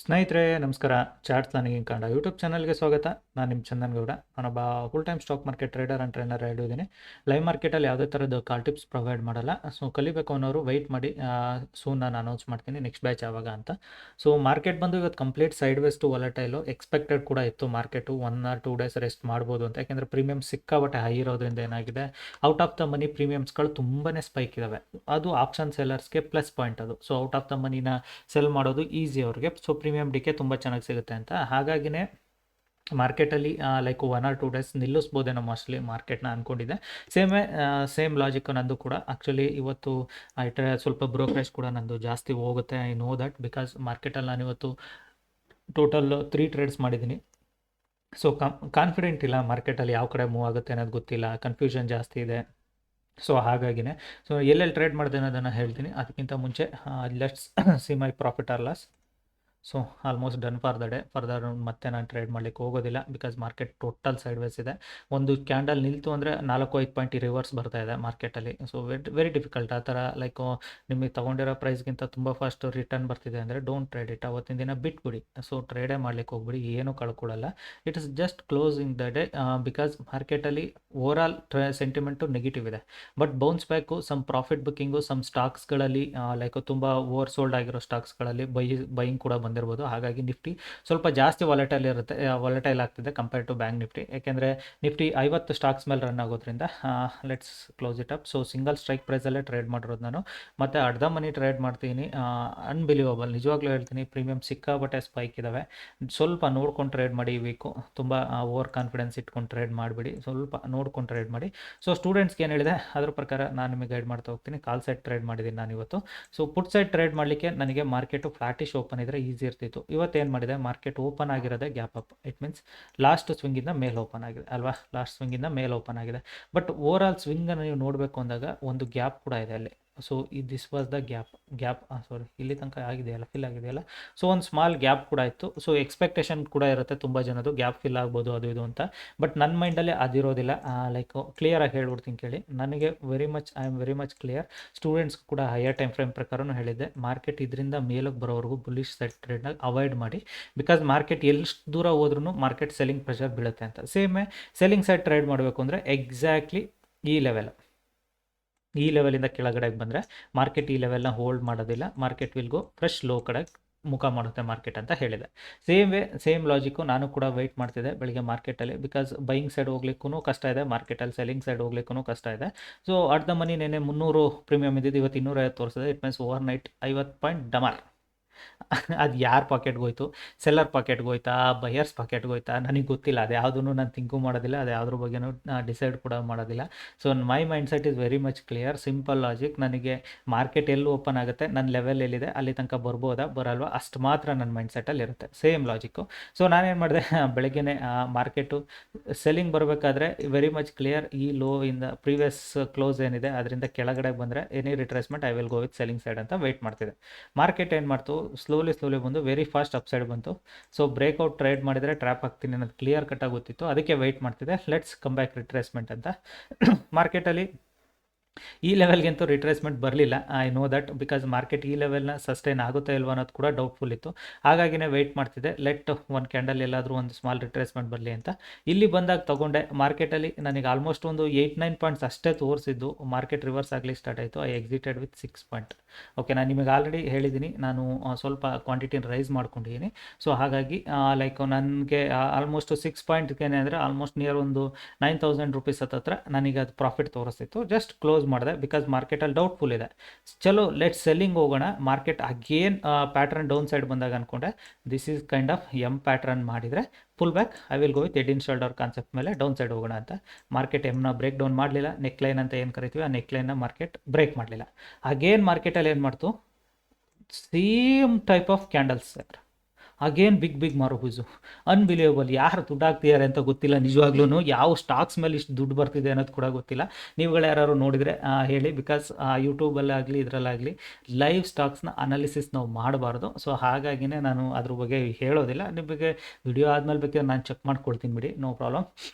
ಸ್ನೇಹಿತರೆ ನಮಸ್ಕಾರ. ಚಾರ್ಟ್ಸ್ ನನಗೆ ಕಂಡ ಯೂಟ್ಯೂಬ್ ಚಾನಲ್ಗೆ ಸ್ವಾಗತ. ನಾನು ನಿಮ್ಮ ಚಂದನ್ ಗೌಡ. ನಾನೊಬ್ಬ full time stock market trader and trainer ಹೇಳಿದ್ದೀನಿ. ಲೈವ್ ಮಾರ್ಕೆಟಲ್ಲಿ ಯಾವುದೇ ಥರದ ಕಾಲ್ ಟಿಪ್ಸ್ ಪ್ರೊವೈಡ್ ಮಾಡಲ್ಲ. ಸೊ ಕಲಿಬೇಕು ಅನ್ನೋರು ವೆಯ್ಟ್ ಮಾಡಿ, ಸೂನ್ ನಾನು ಅನೌನ್ಸ್ ಮಾಡ್ತೀನಿ ನೆಕ್ಸ್ಟ್ ಬ್ಯಾಚ್ ಯಾವಾಗ ಅಂತ. ಸೊ ಮಾರ್ಕೆಟ್ ಬಂದು ಇವತ್ತು complete sideways to volatile. Expected ಕೂಡ ಇತ್ತು ಮಾರ್ಕೆಟು 1 or 2 ಡೇಸ್ ರೆಸ್ಟ್ ಮಾಡ್ಬೋದು ಅಂತ. ಯಾಕೆಂದರೆ ಪ್ರೀಮಿಯಮ್ ಸಿಕ್ಕಾಬಟ್ಟೆ ಹೈ ಇರೋದ್ರಿಂದ ಏನಾಗಿದೆ, ಔಟ್ ಆಫ್ ದ ಮನಿ ಪ್ರೀಮಿಯಮ್ಸ್ಗಳು ತುಂಬಾ ಸ್ಪೈಕ್ ಇದ್ದಾವೆ. ಅದು ಆಪ್ಷನ್ ಸೆಲ್ಲರ್ಸ್ಗೆ ಪ್ಲಸ್ ಪಾಯಿಂಟ್ ಅದು. ಸೊ ಔಟ್ ಆಫ್ ದ ಮನಿನ ಸೆಲ್ ಮಾಡೋದು ಈಸಿ ಅವ್ರಿಗೆ. ಸೊ ಪ್ರೀಮಿಯಮ್ ಡಿಕೆ ತುಂಬ ಚೆನ್ನಾಗಿ ಸಿಗುತ್ತೆ ಅಂತ. ಹಾಗಾಗಿನೇ ಮಾರ್ಕೆಟಲ್ಲಿ ಲೈಕ್ 1 or 2 ಡೇಸ್ ನಿಲ್ಲಿಸ್ಬೋದೇನೋ ಮೋಸ್ಟ್ಲಿ ಮಾರ್ಕೆಟ್ನ ಅಂದ್ಕೊಂಡಿದ್ದೆ. ಸೇಮ್ ಲಾಜಿಕ್ ನಂದು ಕೂಡ. ಆ್ಯಕ್ಚುಲಿ ಇವತ್ತು ಸ್ವಲ್ಪ ಬ್ರೋಕರೇಜ್ ಕೂಡ ನಂದು ಜಾಸ್ತಿ ಹೋಗುತ್ತೆ. ಐ ನೋ ದಟ್ ಬಿಕಾಸ್ ಮಾರ್ಕೆಟಲ್ಲಿ ನಾನು ಇವತ್ತು ಟೋಟಲ್ 3 ಟ್ರೇಡ್ಸ್ ಮಾಡಿದ್ದೀನಿ. ಸೊ ಕಾನ್ಫಿಡೆಂಟ್ ಇಲ್ಲ ಮಾರ್ಕೆಟಲ್ಲಿ ಯಾವ ಕಡೆ ಮೂವ್ ಆಗುತ್ತೆ ಅನ್ನೋದು ಗೊತ್ತಿಲ್ಲ, ಕನ್ಫ್ಯೂಷನ್ ಜಾಸ್ತಿ ಇದೆ. ಸೊ ಹಾಗಾಗಿನೇ ಎಲ್ಲೆಲ್ಲಿ ಟ್ರೇಡ್ ಮಾಡಿದೆ ಅನ್ನೋದನ್ನು ಹೇಳ್ತೀನಿ. ಅದಕ್ಕಿಂತ ಮುಂಚೆ let's see my profit or loss. So almost done for the day. Further ಮತ್ತೆ ನಾನು ಟ್ರೇಡ್ ಮಾಡಲಿಕ್ಕೆ ಹೋಗೋದಿಲ್ಲ because market total sideways ಇದೆ. ಒಂದು ಕ್ಯಾಂಡಲ್ ನಿಲ್ತು ಅಂದರೆ 4-5 ಪಾಯಿಂಟ್ ರಿವರ್ಸ್ ಬರ್ತಾ ಇದೆ ಮಾರ್ಕೆಟಲ್ಲಿ. So very difficult. ಆ ಥರ ಲೈಕ್ ನಿಮಗೆ ತೊಗೊಂಡಿರೋ ಪ್ರೈಸ್ಗಿಂತ ತುಂಬ ಫಾಸ್ಟ್ ರಿಟರ್ನ್ ಬರ್ತಿದೆ ಅಂದರೆ ಡೋಂಟ್ ಟ್ರೇಡ್ ಇಟ್. ಅವತ್ತಿನ ದಿನ ಬಿಟ್ಬಿಡಿ. ಸೊ ಟ್ರೇಡೇ ಮಾಡಲಿಕ್ಕೆ ಹೋಗ್ಬಿಡಿ, ಏನೂ ಕಳ್ಕೊಳ್ಳಲ್ಲ. It is just closing the day because ಮಾರ್ಕೆಟಲ್ಲಿ ಓವರಾಲ್ ಸೆಂಟಿಮೆಂಟು ನೆಗೆಟಿವ್ ಇದೆ. But bounce back, some profit booking, some ಸ್ಟಾಕ್ಸ್ಗಳಲ್ಲಿ ಲೈಕ್ ತುಂಬ ಓವರ್ ಸೋಲ್ಡ್ ಆಗಿರೋ ಸ್ಟಾಕ್ಸ್ಗಳಲ್ಲಿ ಬೈಯಿಂಗ್ ಕೂಡ ಬಂದಿರ್ಬೋದು. ಹಾಗಾಗಿ ನಿಫ್ಟಿ ಸ್ವಲ್ಪ ಜಾಸ್ತಿ ವಾಲಟೈಲ್ ಆಗ್ತಿದೆ ಕಂಪೇರ್ ಟು ಬ್ಯಾಂಕ್ ನಿಫ್ಟಿ. ಯಾಕೆಂದರೆ ನಿಫ್ಟಿ 50 ಸ್ಟಾಕ್ಸ್ ಮೇಲೆ ರನ್ ಆಗೋದ್ರಿಂದ. Let's close it up. So single strike ಪ್ರೈಸಲ್ಲೇ ಟ್ರೇಡ್ ಮಾಡಿರೋದು ನಾನು. ಮತ್ತು ಅರ್ಧ ಮನಿ ಟ್ರೇಡ್ ಮಾಡ್ತೀನಿ. ಅನ್ಬಿಲೀವಬಲ್, ನಿಜವಾಗ್ಲೂ ಹೇಳ್ತೀನಿ. ಪ್ರೀಮಿಯಮ್ ಸಿಕ್ಕಾಬಟ್ಟೆ ಸ್ಪೈಕ್ ಇದ್ದಾವೆ. ಸ್ವಲ್ಪ ನೋಡ್ಕೊಂಡು ಟ್ರೇಡ್ ಮಾಡಿ. ಈ ವೀಕು ತುಂಬ ಓವರ್ ಕಾನ್ಫಿಡೆನ್ಸ್ ಇಟ್ಕೊಂಡು ಟ್ರೇಡ್ ಮಾಡಿಬಿಡಿ. ಸ್ವಲ್ಪ ನೋಡ್ಕೊಂಡು ಟ್ರೇಡ್ ಮಾಡಿ. ಸೊ ಸ್ಟೂಡೆಂಟ್ಸ್ಗೆ ಏನು ಹೇಳಿದೆ ಅದ್ರ ಪ್ರಕಾರ ನಾನು ನಿಮಗೆ ಗೈಡ್ ಮಾಡ್ತಾ ಹೋಗ್ತೀನಿ. ಕಾಲ್ ಸೈಡ್ ಟ್ರೇಡ್ ಮಾಡಿದ್ದೀನಿ ನಾನು ಇವತ್ತು. ಸೊ ಪುಟ್ ಸೈಡ್ ಟ್ರೇಡ್ ಮಾಡಲಿಕ್ಕೆ ನನಗೆ ಮಾರ್ಕೆಟು ಫ್ಲಾಟಿಶ್ ಓಪನ್ ಇದ್ದರೆ ಈಸಿ ಇರ್ತಿತ್ತು. ಇವತ್ತೇನು ಮಾಡಿದೆ, ಮಾರ್ಕೆಟ್ ಓಪನ್ ಆಗಿರೋದೇ gap up. It means last ಸ್ವಿಂಗಿಂದ ಮೇಲೆ ಓಪನ್ ಆಗಿದೆ ಅಲ್ವಾ, ಲಾಸ್ಟ್ ಸ್ವಿಂಗಿಂದ ಮೇಲೆ ಓಪನ್ ಆಗಿದೆ. ಬಟ್ ಓವರ್ ಆಲ್ ಸ್ವಿಂಗನ್ನು ನೀವು ನೋಡಬೇಕು ಅಂದಾಗ ಒಂದು ಗ್ಯಾಪ್ ಕೂಡ ಇದೆ ಅಲ್ಲಿ. So this was the gap sorry, ಇಲ್ಲಿ ತನಕ ಆಗಿದೆಯಲ್ಲ, ಫಿಲ್ ಆಗಿದೆಯಲ್ಲ. ಸೊ ಒಂದು ಸ್ಮಾಲ್ ಗ್ಯಾಪ್ ಕೂಡ ಇತ್ತು. ಸೊ ಎಕ್ಸ್ಪೆಕ್ಟೇಷನ್ ಕೂಡ ಇರುತ್ತೆ ತುಂಬ ಜನದು, ಗ್ಯಾಪ್ ಫಿಲ್ ಆಗ್ಬೋದು ಅದು ಇದು ಅಂತ. ಬಟ್ ನನ್ನ ಮೈಂಡಲ್ಲಿ ಅದಿರೋದಿಲ್ಲ. ಲೈಕ್ ಕ್ಲಿಯರಾಗಿ ಹೇಳ್ಬಿಡ್ತೀನಿ ಕೇಳಿ. ನನಗೆ I am very much clear. Students ಕೂಡ ಹೈಯರ್ ಟೈಮ್ ಫ್ರೇಮ್ ಪ್ರಕಾರನೂ ಹೇಳಿದ್ದೆ, ಮಾರ್ಕೆಟ್ ಇದರಿಂದ ಮೇಲಕ್ಕೆ ಬರೋವರೆಗೂ ಬುಲಿಶ್ ಸೈಡ್ ಟ್ರೇಡ್ನ ಅವಾಯ್ಡ್ ಮಾಡಿ. ಬಿಕಾಸ್ ಮಾರ್ಕೆಟ್ ಎಷ್ಟು ದೂರ ಹೋದ್ರೂ ಮಾರ್ಕೆಟ್ ಸೆಲ್ಲಿಂಗ್ ಪ್ರೆಷರ್ ಬೀಳುತ್ತೆ ಅಂತ. ಸೇಮೇ ಸೆಲ್ಲಿಂಗ್ ಸೈಡ್ ಟ್ರೇಡ್ ಮಾಡಬೇಕು ಅಂದರೆ ಎಕ್ಸಾಕ್ಟ್ಲಿ ಈ ಲೆವೆಲಿಂದ ಕೆಳಗಡೆ ಬಂದರೆ ಮಾರ್ಕೆಟ್ ಈ ಲೆವೆಲ್ನ ಹೋಲ್ಡ್ ಮಾಡೋದಿಲ್ಲ. Market will go fresh low ಕಡೆ ಮುಖ ಮಾಡುತ್ತೆ ಮಾರ್ಕೆಟ್ ಅಂತ ಹೇಳಿದೆ. ಸೇಮ್ ಲಾಜಿಕ್ಕು ನಾನು ಕೂಡ ವೆಯ್ಟ್ ಮಾಡ್ತಿದ್ದೆ ಬೆಳಿಗ್ಗೆ ಮಾರ್ಕೆಟಲ್ಲಿ. ಬಿಕಾಸ್ ಬೈಯಿಂಗ್ ಸೈಡ್ ಹೋಗ್ಲಿಕ್ಕೂ ಕಷ್ಟ ಇದೆ, ಮಾರ್ಕೆಟಲ್ಲಿ ಸೆಲ್ಲಿಂಗ್ ಸೈಡ್ ಹೋಗ್ಲಿಕ್ಕೂ ಕಷ್ಟ ಇದೆ. ಸೊ ಅರ್ಧ ಮನಿ ನೆನೆ 300 ಪ್ರೀಮಿಯಮ್ ಇದ್ದಿದ್ದು ಇವತ್ತು 250 ತೋರಿಸಿದೆ. It means overnight 50 point ಡಮಾರ್. ಅದು ಯಾರ ಪಾಕೆಟ್ಗೆ ಹೋಯ್ತು, ಸೆಲ್ಲರ್ ಪಾಕೆಟ್ಗೆ ಹೋಯ್ತಾ, ಬಯರ್ಸ್ ಪಾಕೆಟ್ಗೆ ಹೋಯ್ತಾ, ನನಗೆ ಗೊತ್ತಿಲ್ಲ. ಅದು ಯಾವುದೂ ನಾನು ಥಿಂಕು ಮಾಡೋದಿಲ್ಲ, ಅದು ಯಾವುದ್ರ ಬಗ್ಗೆನೂ ಡಿಸೈಡ್ ಕೂಡ ಮಾಡೋದಿಲ್ಲ. So my mind set is very much clear. Simple logic. ನನಗೆ ಮಾರ್ಕೆಟ್ ಎಲ್ಲಿ ಓಪನ್ ಆಗುತ್ತೆ, ನನ್ನ ಲೆವೆಲ್ ಎಲ್ಲಿದೆ ಅಲ್ಲಿ ತನಕ ಬರ್ಬೋದಾ ಬರಲ್ವಾ ಅಷ್ಟು ಮಾತ್ರ ನನ್ನ ಮೈಂಡ್ ಸೆಟ್ಟಲ್ಲಿ ಇರುತ್ತೆ. Same logic. ಸೊ ನಾನೇನು ಮಾಡಿದೆ, ಬೆಳಗ್ಗೆನೇ ಮಾರ್ಕೆಟು ಸೆಲ್ಲಿಂಗ್ ಬರಬೇಕಾದ್ರೆ ವೆರಿ ಮಚ್ ಕ್ಲಿಯರ್. ಈ ಲೋ ಇಂದ ಪ್ರೀವಿಯಸ್ ಕ್ಲೋಸ್ ಏನಿದೆ ಅದರಿಂದ ಕೆಳಗಡೆ ಬಂದರೆ any retracement I will go with selling side ಅಂತ ವೆಯ್ಟ್ ಮಾಡ್ತಿದ್ದೆ. ಮಾರ್ಕೆಟ್ ಏನು ಮಾಡ್ತು, ಸ್ಲೋಲಿ ಬಂದು ವೆರಿ ಫಾಸ್ಟ್ ಅಪ್ ಸೈಡ್ ಬಂತು. ಸೊ ಬ್ರೇಕ್ಔಟ್ ಟ್ರೇಡ್ ಮಾಡಿದರೆ ಟ್ರ್ಯಾಪ್ ಆಗ್ತೀನಿ ಅನ್ನೋದು ಕ್ಲಿಯರ್ ಕಟ್ಟಾಗಿ ಗೊತ್ತಿತ್ತು. ಅದಕ್ಕೆ ವೆಯ್ಟ್ ಮಾಡ್ತಿದ್ದೆ, ಲೆಟ್ಸ್ ಕಮ್ ಬ್ಯಾಕ್ ರಿಟ್ರೇಸ್ಮೆಂಟ್ ಅಂತ. ಮಾರ್ಕೆಟಲ್ಲಿ ಈ ಲೆವೆಲ್ಗಂತೂ ರಿಟ್ರೇಸ್ಮೆಂಟ್ ಬರಲಿಲ್ಲ. I know that because market ಈ ಲೆವೆಲ್ನ ಸಸ್ಟೈನ್ ಆಗುತ್ತಾ ಇಲ್ವ ಅನ್ನೋದು ಕೂಡ ಡೌಟ್ಫುಲ್ ಇತ್ತು. ಹಾಗಾಗಿನೇ ವೆಯ್ಟ್ ಮಾಡ್ತಿದ್ದೆ, ಲೆಟ್ ಒಂದು ಕ್ಯಾಂಡಲ್ ಎಲ್ಲಾದರೂ ಒಂದು ಸ್ಮಾಲ್ ರಿಟ್ರೇಸ್ಮೆಂಟ್ ಬರಲಿ ಅಂತ. ಇಲ್ಲಿ ಬಂದಾಗ ತೊಗೊಂಡೆ. ಮಾರ್ಕೆಟಲ್ಲಿ ನನಗೆ ಆಲ್ಮೋಸ್ಟ್ ಒಂದು 8-9 ಪಾಯಿಂಟ್ಸ್ ಅಷ್ಟೇ ತೋರಿಸಿದ್ದು. ಮಾರ್ಕೆಟ್ ರಿವರ್ಸ್ ಆಗಲಿ ಸ್ಟಾರ್ಟ್ ಆಯಿತು. I excited with 6 point. Okay, ನಾನು ನಿಮಗೆ ಆಲ್ರೆಡಿ ಹೇಳಿದ್ದೀನಿ, ನಾನು ಸ್ವಲ್ಪ ಕ್ವಾಂಟಿಟಿನ ರೈಸ್ ಮಾಡ್ಕೊಂಡಿದ್ದೀನಿ. ಸೊ ಹಾಗಾಗಿ ಲೈಕ್ ನನಗೆ ಆಲ್ಮೋಸ್ಟ್ 6 ಪಾಯಿಂಟ್ಗೆ ಅಂದರೆ ಆಲ್ಮೋಸ್ಟ್ ನಿಯರ್ ಒಂದು 9,000 ರೂಪೀಸ್ ಹತ್ರ ನನಗೆ ಅದು ಪ್ರಾಫಿಟ್ ತೋರಿಸ್ತಿತ್ತು. ಜಸ್ಟ್ ಕ್ಲೋಸ್ ಮಾಡಿದೆ ಬಿಕಾಸ್ ಮಾರ್ಕೆಟಲ್ಲಿ ಡೌಟ್ಫುಲ್ ಇದೆ. ಚಲೋ ಲೆಟ್ ಸೆಲ್ಲಿಂಗ್ ಹೋಗೋಣ. Market again pattern down side ಬಂದಾಗ ಅಂದ್ಕೊಂಡೆ this is kind of pattern ಮಾಡಿದರೆ full back I will go with head and shoulder concept ಮೇಲೆ ಡೌನ್ ಸೈಡ್ ಹೋಗೋಣ ಅಂತ. ಮಾರ್ಕೆಟ್ ಎಮ್ನ ಬ್ರೇಕ್ ಡೌನ್ ಮಾಡಲಿಲ್ಲ. ನೆಕ್ಲೈನ್ ಅಂತ ಏನು ಕರಿತೀವಿ ಆ ನೆಕ್ಲೈನ್ನ ಮಾರ್ಕೆಟ್ ಬ್ರೇಕ್ ಮಾಡಲಿಲ್ಲ. ಅಗೇನ್ ಮಾರ್ಕೆಟಲ್ಲಿ ಏನು ಮಾಡ್ತು, same type of candles sir. Again big ಮಾರುಬೂಸು. ಅನ್ಬಿಲಿಯಬಲ್. ಯಾರು ದುಡ್ಡು ಹಾಕ್ತಿದ್ದಾರೆ ಅಂತ ಗೊತ್ತಿಲ್ಲ ನಿಜವಾಗ್ಲೂ. ಯಾವ ಸ್ಟಾಕ್ಸ್ ಮೇಲೆ ಇಷ್ಟು ದುಡ್ಡು ಬರ್ತಿದೆ ಅನ್ನೋದು ಕೂಡ ಗೊತ್ತಿಲ್ಲ. ನೀವುಗಳು ಯಾರು ನೋಡಿದರೆ ಹೇಳಿ. ಬಿಕಾಸ್ ಯೂಟ್ಯೂಬಲ್ಲಾಗಲಿ ಇದರಲ್ಲಾಗಲಿ ಲೈವ್ ಸ್ಟಾಕ್ಸ್ನ ಅನಾಲಿಸಿಸ್ ನಾವು ಮಾಡಬಾರ್ದು. ಸೊ ಹಾಗಾಗಿನೇ ನಾನು ಅದ್ರ ಬಗ್ಗೆ ಹೇಳೋದಿಲ್ಲ. ನಿಮಗೆ ವಿಡಿಯೋ ಆದಮೇಲೆ ಬೇಕಾದ್ರೆ ನಾನು ಚೆಕ್ ಮಾಡ್ಕೊಳ್ತೀನಿ ಬಿಡಿ, no problem.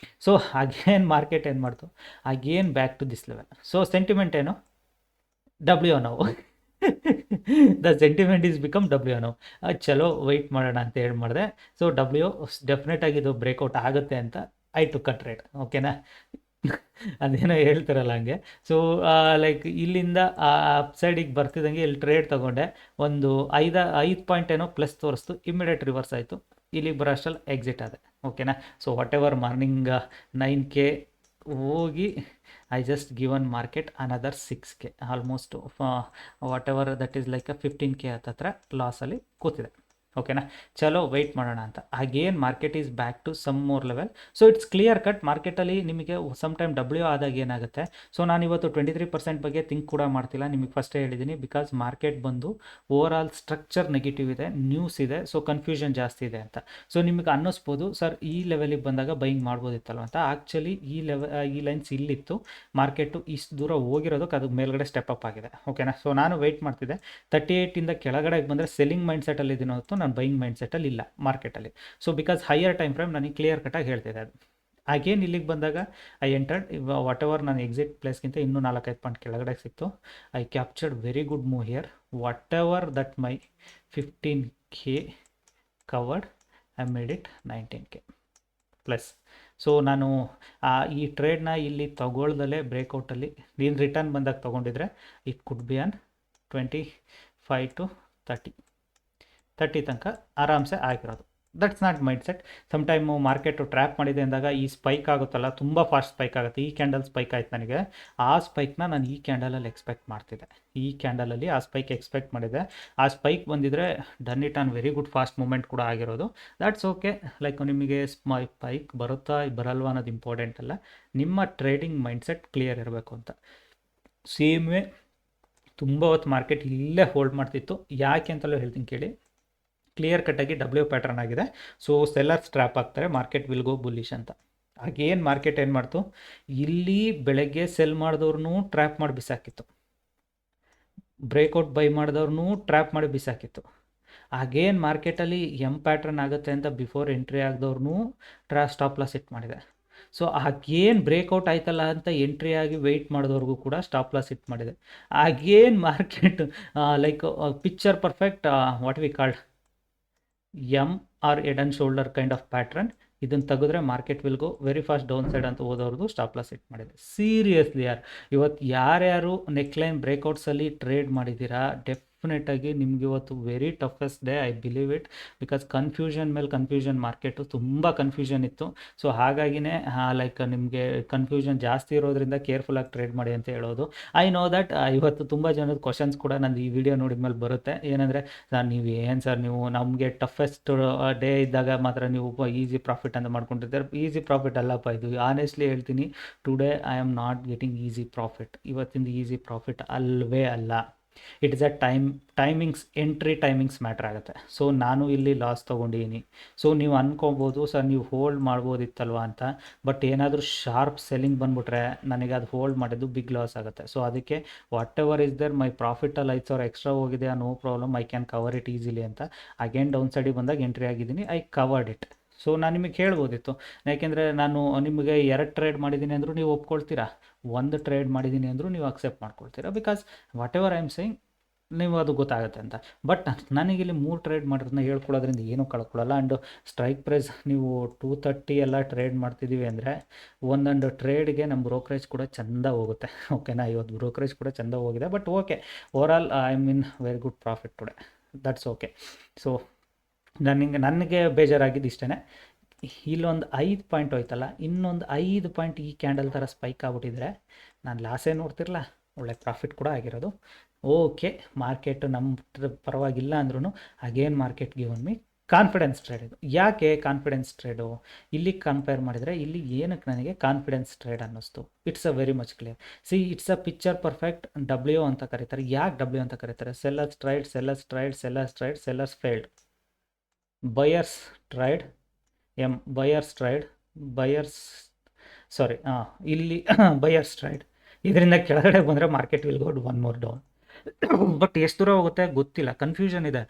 So again market ಏನು ಮಾಡ್ತು, again back to this level. So sentiment ಏನು, ಡಬ್ಲ್ಯೂ ನಾವು the sentiment is become W ನಾವು ಚಲೋ ವೆಯ್ಟ್ ಮಾಡೋಣ ಅಂತ ಹೇಳಿ ಮಾಡಿದೆ. ಸೊ ಡಬ್ಲ್ಯೂ ಡೆಫಿನೆಟಾಗಿ ಇದು ಬ್ರೇಕ್ಔಟ್ ಆಗುತ್ತೆ ಅಂತ ಐ ಟು ಕಟ್ ರೇಟ್. ಓಕೆನಾ? ಅದೇನೋ ಹೇಳ್ತಾರಲ್ಲ ಹಂಗೆ. ಸೊ ಲೈಕ್ ಇಲ್ಲಿಂದ ಅಪ್ ಸೈಡಿಗೆ ಬರ್ತಿದ್ದಂಗೆ ಇಲ್ಲಿ ಟ್ರೇಡ್ ತೊಗೊಂಡೆ. ಒಂದು 5 ಪಾಯಿಂಟ್ ಏನೋ ಪ್ಲಸ್ ತೋರಿಸ್ತು, ಇಮ್ಮಿಡಿಯೇಟ್ ರಿವರ್ಸ್ ಆಯಿತು. ಇಲ್ಲಿಗೆ ಬರೋ ಅಷ್ಟರಲ್ಲಿ ಎಕ್ಸಿಟ್ ಆದೆ. ಓಕೆನಾ? So what ever morning 9K ಹೋಗಿ I just given market another 6K, almost whatever that is like 15K ಹತ್ತತ್ರ ಲಾಸಲ್ಲಿ ಕೂತಿದೆ. ಓಕೆನಾ? ಚಲೋ ವೆಯ್ಟ್ ಮಾಡೋಣ ಅಂತ. Again market is back to some more level. So it's clear cut. ಮಾರ್ಕೆಟಲ್ಲಿ ನಿಮಗೆ ಸಮ್ ಟೈಮ್ ಡಬ್ಲ್ಯೂ ಆದಾಗ ಏನಾಗುತ್ತೆ, ಸೊ ನಾನು ಇವತ್ತು 23% ಬಗ್ಗೆ ಥಿಂಕ್ ಕೂಡ ಮಾಡ್ತಿಲ್ಲ, ನಿಮಗೆ ಫಸ್ಟೇ ಹೇಳಿದ್ದೀನಿ. ಬಿಕಾಸ್ ಮಾರ್ಕೆಟ್ ಬಂದು ಓವರ್ ಆಲ್ ಸ್ಟ್ರಕ್ಚರ್ ನೆಗೆಟಿವ್ ಇದೆ, ನ್ಯೂಸ್ ಇದೆ, ಸೊ ಕನ್ಫ್ಯೂಷನ್ ಜಾಸ್ತಿ ಇದೆ ಅಂತ. ಸೊ ನಿಮಗೆ ಅನ್ನಿಸ್ಬೋದು ಸರ್ ಈ ಲೆವೆಲಿಗೆ ಬಂದಾಗ ಬೈಯಿಂಗ್ ಮಾಡ್ಬೋದಿತ್ತಲ್ವ ಅಂತ. ಆ್ಯಕ್ಚುಲಿ ಈ ಲೈನ್ಸ್ ಇಲ್ಲಿತ್ತು, ಮಾರ್ಕೆಟು ಇಷ್ಟು ದೂರ ಹೋಗಿರೋದಕ್ಕೆ ಅದು ಮೇಲ್ಗಡೆ ಸ್ಟೆಪ್ ಅಪ್ ಆಗಿದೆ. ಓಕೆನಾ? ಸೊ ನಾನು ವೆಯ್ಟ್ ಮಾಡ್ತಿದ್ದೆ. 38ಇಂದ ಕೆಳಗಡೆಗೆ ಬಂದರೆ ಸೆಲ್ಲಿಂಗ್ ಮೈಂಡ್ ಸೆಟಲ್ಲಿ ಇದೀನೋ ಹೊತ್ತು ನಾನು ಬೈಯಿಂಗ್ ಮೈಂಡ್ ಸೆಟಲ್ಲಿ ಇಲ್ಲ ಮಾರ್ಕೆಟಲ್ಲಿ. So because higher time frame ನನಗೆ ಕ್ಲಿಯರ್ ಕಟ್ಟಾಗಿ ಹೇಳ್ತಿದೆ ಅದು. ಅಗೇನ್ ಇಲ್ಲಿಗೆ ಬಂದಾಗ ಐ ಎಂಟರ್ಡ್. ವಾಟ್ ಎವರ್ ನಾನು ಎಕ್ಸಿಟ್ ಪ್ಲೇಸ್ಗಿಂತ ಇನ್ನೂ 4-5 ಪಾಯಿಂಟ್ ಕೆಳಗಡೆ ಸಿಕ್ತು. I captured very good move here. Whatever that my 15K covered, I made it 19K plus. So ನಾನು ಈ ಟ್ರೇಡ್ನ ಇಲ್ಲಿ ತಗೊಳ್ದಲ್ಲೇ ಬ್ರೇಕ್ಔಟಲ್ಲಿ ನೀನು ರಿಟರ್ನ್ ಬಂದಾಗ ತೊಗೊಂಡಿದ್ರೆ it could be on 25 to 30 ತನಕ ಆರಾಮ್ಸೆ ಆಗಿರೋದು. That's not mind set. Some time market trap ಮಾಡಿದೆ ಅಂದಾಗ ಈ ಸ್ಪೈಕ್ ಆಗುತ್ತಲ್ಲ, ತುಂಬ ಫಾಸ್ಟ್ ಸ್ಪೈಕ್ ಆಗುತ್ತೆ. ಈ ಕ್ಯಾಂಡಲ್ ಸ್ಪೈಕ್ ಆಯ್ತು ನನಗೆ, ಆ ಸ್ಪೈಕ್ನ ನಾನು ಈ ಕ್ಯಾಂಡಲಲ್ಲಿ ಎಕ್ಸ್ಪೆಕ್ಟ್ ಮಾಡ್ತಿದ್ದೆ. ಈ ಕ್ಯಾಂಡಲಲ್ಲಿ ಆ ಸ್ಪೈಕ್ ಎಕ್ಸ್ಪೆಕ್ಟ್ ಮಾಡಿದೆ. ಆ ಸ್ಪೈಕ್ ಬಂದಿದ್ರೆ done it on very good fast movement ಕೂಡ ಆಗಿರೋದು. That's okay. ಲೈಕ್ ನಿಮಗೆ ಸ್ಪೈಕ್ ಬರುತ್ತಾ ಬರಲ್ವಾ ಅನ್ನೋದು ಇಂಪಾರ್ಟೆಂಟ್ ಅಲ್ಲ, ನಿಮ್ಮ ಟ್ರೇಡಿಂಗ್ ಮೈಂಡ್ ಸೆಟ್ ಕ್ಲಿಯರ್ ಇರಬೇಕು ಅಂತ. ಸೇಮ್ ವೇ ತುಂಬ ಹೊತ್ತು ಮಾರ್ಕೆಟ್ ಇಲ್ಲೇ ಹೋಲ್ಡ್ ಮಾಡ್ತಿತ್ತು. ಯಾಕೆ ಅಂತಲೂ ಹೇಳ್ತೀನಿ ಕೇಳಿ. ಕ್ಲಿಯರ್ ಕಟ್ಟಾಗಿ ಡಬ್ಲ್ಯೂ ಪ್ಯಾಟರ್ನ್ ಆಗಿದೆ. ಸೊ ಸೆಲ್ಲರ್ಸ್ ಟ್ರ್ಯಾಪ್ ಆಗ್ತಾರೆ, ಮಾರ್ಕೆಟ್ ವಿಲ್ ಗೋ ಬುಲ್ಲಿಶ್ ಅಂತ. ಆಗೇನು ಮಾರ್ಕೆಟ್ ಏನು ಮಾಡ್ತು, ಇಲ್ಲಿ ಬೆಳಗ್ಗೆ ಸೆಲ್ ಮಾಡಿದವ್ರನ್ನೂ ಟ್ರ್ಯಾಪ್ ಮಾಡಿ ಬಿಸಾಕಿತ್ತು, ಬ್ರೇಕ್ಔಟ್ ಬೈ ಮಾಡಿದವ್ರನ್ನೂ ಟ್ರ್ಯಾಪ್ ಮಾಡಿ ಬಿಸಾಕಿತ್ತು. ಆಗೇನು ಮಾರ್ಕೆಟಲ್ಲಿ ಪ್ಯಾಟರ್ನ್ ಆಗುತ್ತೆ ಅಂತ ಬಿಫೋರ್ ಎಂಟ್ರಿ ಆಗಿದವ್ರನ್ನೂ ಸ್ಟಾಪ್ ಲಾಸ್ ಇಟ್ ಮಾಡಿದೆ. ಸೊ ಆಗೇನು ಬ್ರೇಕ್ಔಟ್ ಆಯ್ತಲ್ಲ ಅಂತ ಎಂಟ್ರಿ ಆಗಿ ವೆಯ್ಟ್ ಮಾಡಿದವ್ರಿಗೂ ಕೂಡ ಸ್ಟಾಪ್ ಲಾಸ್ ಇಟ್ ಮಾಡಿದೆ. ಆಗೇನು market like picture perfect what we called or head and shoulder kind of pattern. ಇದನ್ನು ತೆಗೆದ್ರೆ market will go very fast down side ಅಂತ ಹೋದವ್ರದ್ದು ಸ್ಟಾಪ್ ಲಾಸ್ ಇಟ್ ಮಾಡಿದೆ. ಸೀರಿಯಸ್ಲಿ ಇವತ್ತು ಯಾರ್ಯಾರು ನೆಕ್ಲೈನ್ ಬ್ರೇಕ್ಔಟ್ಸಲ್ಲಿ ಟ್ರೇಡ್ ಮಾಡಿದ್ದೀರಾ, ಡೆಫಿನೆಟಾಗಿ ನಿಮ್ಗೆ ಇವತ್ತು very toughest day, I believe it. Because confusion ಮೇಲೆ ಕನ್ಫ್ಯೂಷನ್, ಮಾರ್ಕೆಟು ತುಂಬ ಕನ್ಫ್ಯೂಷನ್ ಇತ್ತು. ಸೊ ಹಾಗಾಗಿನೇ ಲೈಕ್ ನಿಮಗೆ ಕನ್ಫ್ಯೂಷನ್ ಜಾಸ್ತಿ ಇರೋದ್ರಿಂದ ಕೇರ್ಫುಲ್ಲಾಗಿ ಟ್ರೇಡ್ ಮಾಡಿ ಅಂತ ಹೇಳೋದು. ಐ ನೋ ದಟ್ ಇವತ್ತು ತುಂಬ ಜನದ ಕ್ವಶನ್ಸ್ ಕೂಡ ನಂದು ಈ ವಿಡಿಯೋ ನೋಡಿದ ಮೇಲೆ ಬರುತ್ತೆ. ಏನಂದರೆ ಸರ್ ನೀವು ಏನು ಸರ್ ನೀವು ನಮಗೆ ಟಫೆಸ್ಟ್ ಡೇ ಇದ್ದಾಗ ಮಾತ್ರ ನೀವು ಈಸಿ ಪ್ರಾಫಿಟ್ ಅಂತ ಮಾಡ್ಕೊಂಡಿರ್ತಾರೆ. ಈಸಿ ಪ್ರಾಫಿಟ್ ಅಲ್ಲಪ್ಪ ಇದು. ಆನೆಸ್ಟ್ಲಿ ಹೇಳ್ತೀನಿ, today I am not getting easy profit. ಇವತ್ತಿಂದ ಈಸಿ ಪ್ರಾಫಿಟ್ ಅಲ್ವೇ ಅಲ್ಲ. It is a timings, entry timings matter ಆಗುತ್ತೆ. ಸೊ ನಾನು ಇಲ್ಲಿ ಲಾಸ್ ತೊಗೊಂಡಿದ್ದೀನಿ. ಸೊ ನೀವು ಅನ್ಕೊಬೋದು ಸರ್ ನೀವು ಹೋಲ್ಡ್ ಮಾಡ್ಬೋದಿತ್ತಲ್ವ ಅಂತ. ಬಟ್ ಏನಾದರೂ ಶಾರ್ಪ್ ಸೆಲ್ಲಿಂಗ್ ಬಂದುಬಿಟ್ರೆ ನನಗೆ ಅದು ಹೋಲ್ಡ್ ಮಾಡಿದ್ದು ಬಿಗ್ ಲಾಸ್ ಆಗುತ್ತೆ. ಸೊ ಅದಕ್ಕೆ whatever is there, my ಪ್ರಾಫಿಟಲ್ಲಿ 5,000 ಎಕ್ಸ್ಟ್ರಾ ಹೋಗಿದೆ, no problem, I can cover it easily ಅಂತ. ಅಗೇನ್ ಡೌನ್ ಸೈಡಿಗೆ ಬಂದಾಗ ಎಂಟ್ರಿ ಆಗಿದ್ದೀನಿ, ಐ ಕವರ್ಡ್ ಇಟ್. ಸೊ ನಾನು ನಿಮಗೆ ಹೇಳ್ಬೋದಿತ್ತು, ಯಾಕೆಂದರೆ ನಾನು ನಿಮಗೆ 2 ಟ್ರೇಡ್ ಮಾಡಿದ್ದೀನಿ ಅಂದರೂ ನೀವು ಒಪ್ಕೊಳ್ತೀರಾ, 1 ಟ್ರೇಡ್ ಮಾಡಿದ್ದೀನಿ ಅಂದರೂ ನೀವು ಅಕ್ಸೆಪ್ಟ್ ಮಾಡ್ಕೊಳ್ತೀರಾ. Because whatever I am saying ನೀವು ಅದು ಗೊತ್ತಾಗುತ್ತೆ ಅಂತ. ಬಟ್ ನನಗಿಲ್ಲಿ 3 ಟ್ರೇಡ್ ಮಾಡೋದನ್ನ ಹೇಳ್ಕೊಳ್ಳೋದ್ರಿಂದ ಏನೂ ಕಳ್ಕೊಳ್ಳಲ್ಲ. ಆ್ಯಂಡ್ ಸ್ಟ್ರೈಕ್ ಪ್ರೈಸ್ ನೀವು 230 ಎಲ್ಲ ಟ್ರೇಡ್ ಮಾಡ್ತಿದ್ದೀವಿ ಅಂದರೆ ಒಂದೊಂದು ಟ್ರೇಡ್ಗೆ ನಮ್ಮ ಬ್ರೋಕ್ರೇಜ್ ಕೂಡ ಚೆಂದ ಹೋಗುತ್ತೆ. ಓಕೆನಾ? ಇವತ್ತು ಬ್ರೋಕ್ರೇಜ್ ಕೂಡ ಚೆಂದ ಹೋಗಿದೆ. But okay, over all I mean very good profit today, that's okay. So ನನಗೆ ಬೇಜಾರಾಗಿದ್ದು ಇಷ್ಟೇ. ಇಲ್ಲೊಂದು 5 ಪಾಯಿಂಟ್ ಹೋಯ್ತಲ್ಲ, ಇನ್ನೊಂದು 5 ಪಾಯಿಂಟ್ ಈ ಕ್ಯಾಂಡಲ್ ಥರ ಸ್ಪೈಕ್ ಆಗ್ಬಿಟ್ಟಿದ್ರೆ ನಾನು ಲಾಸೇ ನೋಡ್ತಿರಲ್ಲ, ಒಳ್ಳೆ ಪ್ರಾಫಿಟ್ ಕೂಡ ಆಗಿರೋದು. ಓಕೆ, ಮಾರ್ಕೆಟ್ ನಮ್ಮ ಪರವಾಗಿಲ್ಲ ಅಂದ್ರೂ again market given me confidence trade. ಇದು ಯಾಕೆ ಕಾನ್ಫಿಡೆನ್ಸ್ ಟ್ರೇಡು ಇಲ್ಲಿಗೆ ಕಂಪೇರ್ ಮಾಡಿದರೆ ಇಲ್ಲಿ ಏನಕ್ಕೆ ನನಗೆ ಕಾನ್ಫಿಡೆನ್ಸ್ ಟ್ರೇಡ್ ಅನ್ನಿಸ್ತು? It's a very much clear. C, it's a picture perfect W ಅಂತ ಕರೀತಾರೆ. ಯಾಕೆ ಡಬ್ಲ್ಯೂ ಅಂತ ಕರೀತಾರೆ? Sellers tried, sellers tried, sellers tried, sellers failed. Buyers tried, buyers tried, ಇಲ್ಲಿ ಬಯರ್ಸ್ ಟ್ರೈಡ್. ಇದರಿಂದ ಕೆಳಗಡೆ ಬಂದರೆ market will go one more down. But ಎಷ್ಟು ದೂರ ಹೋಗುತ್ತೆ ಗೊತ್ತಿಲ್ಲ, ಕನ್ಫ್ಯೂಷನ್ ಇದೆ.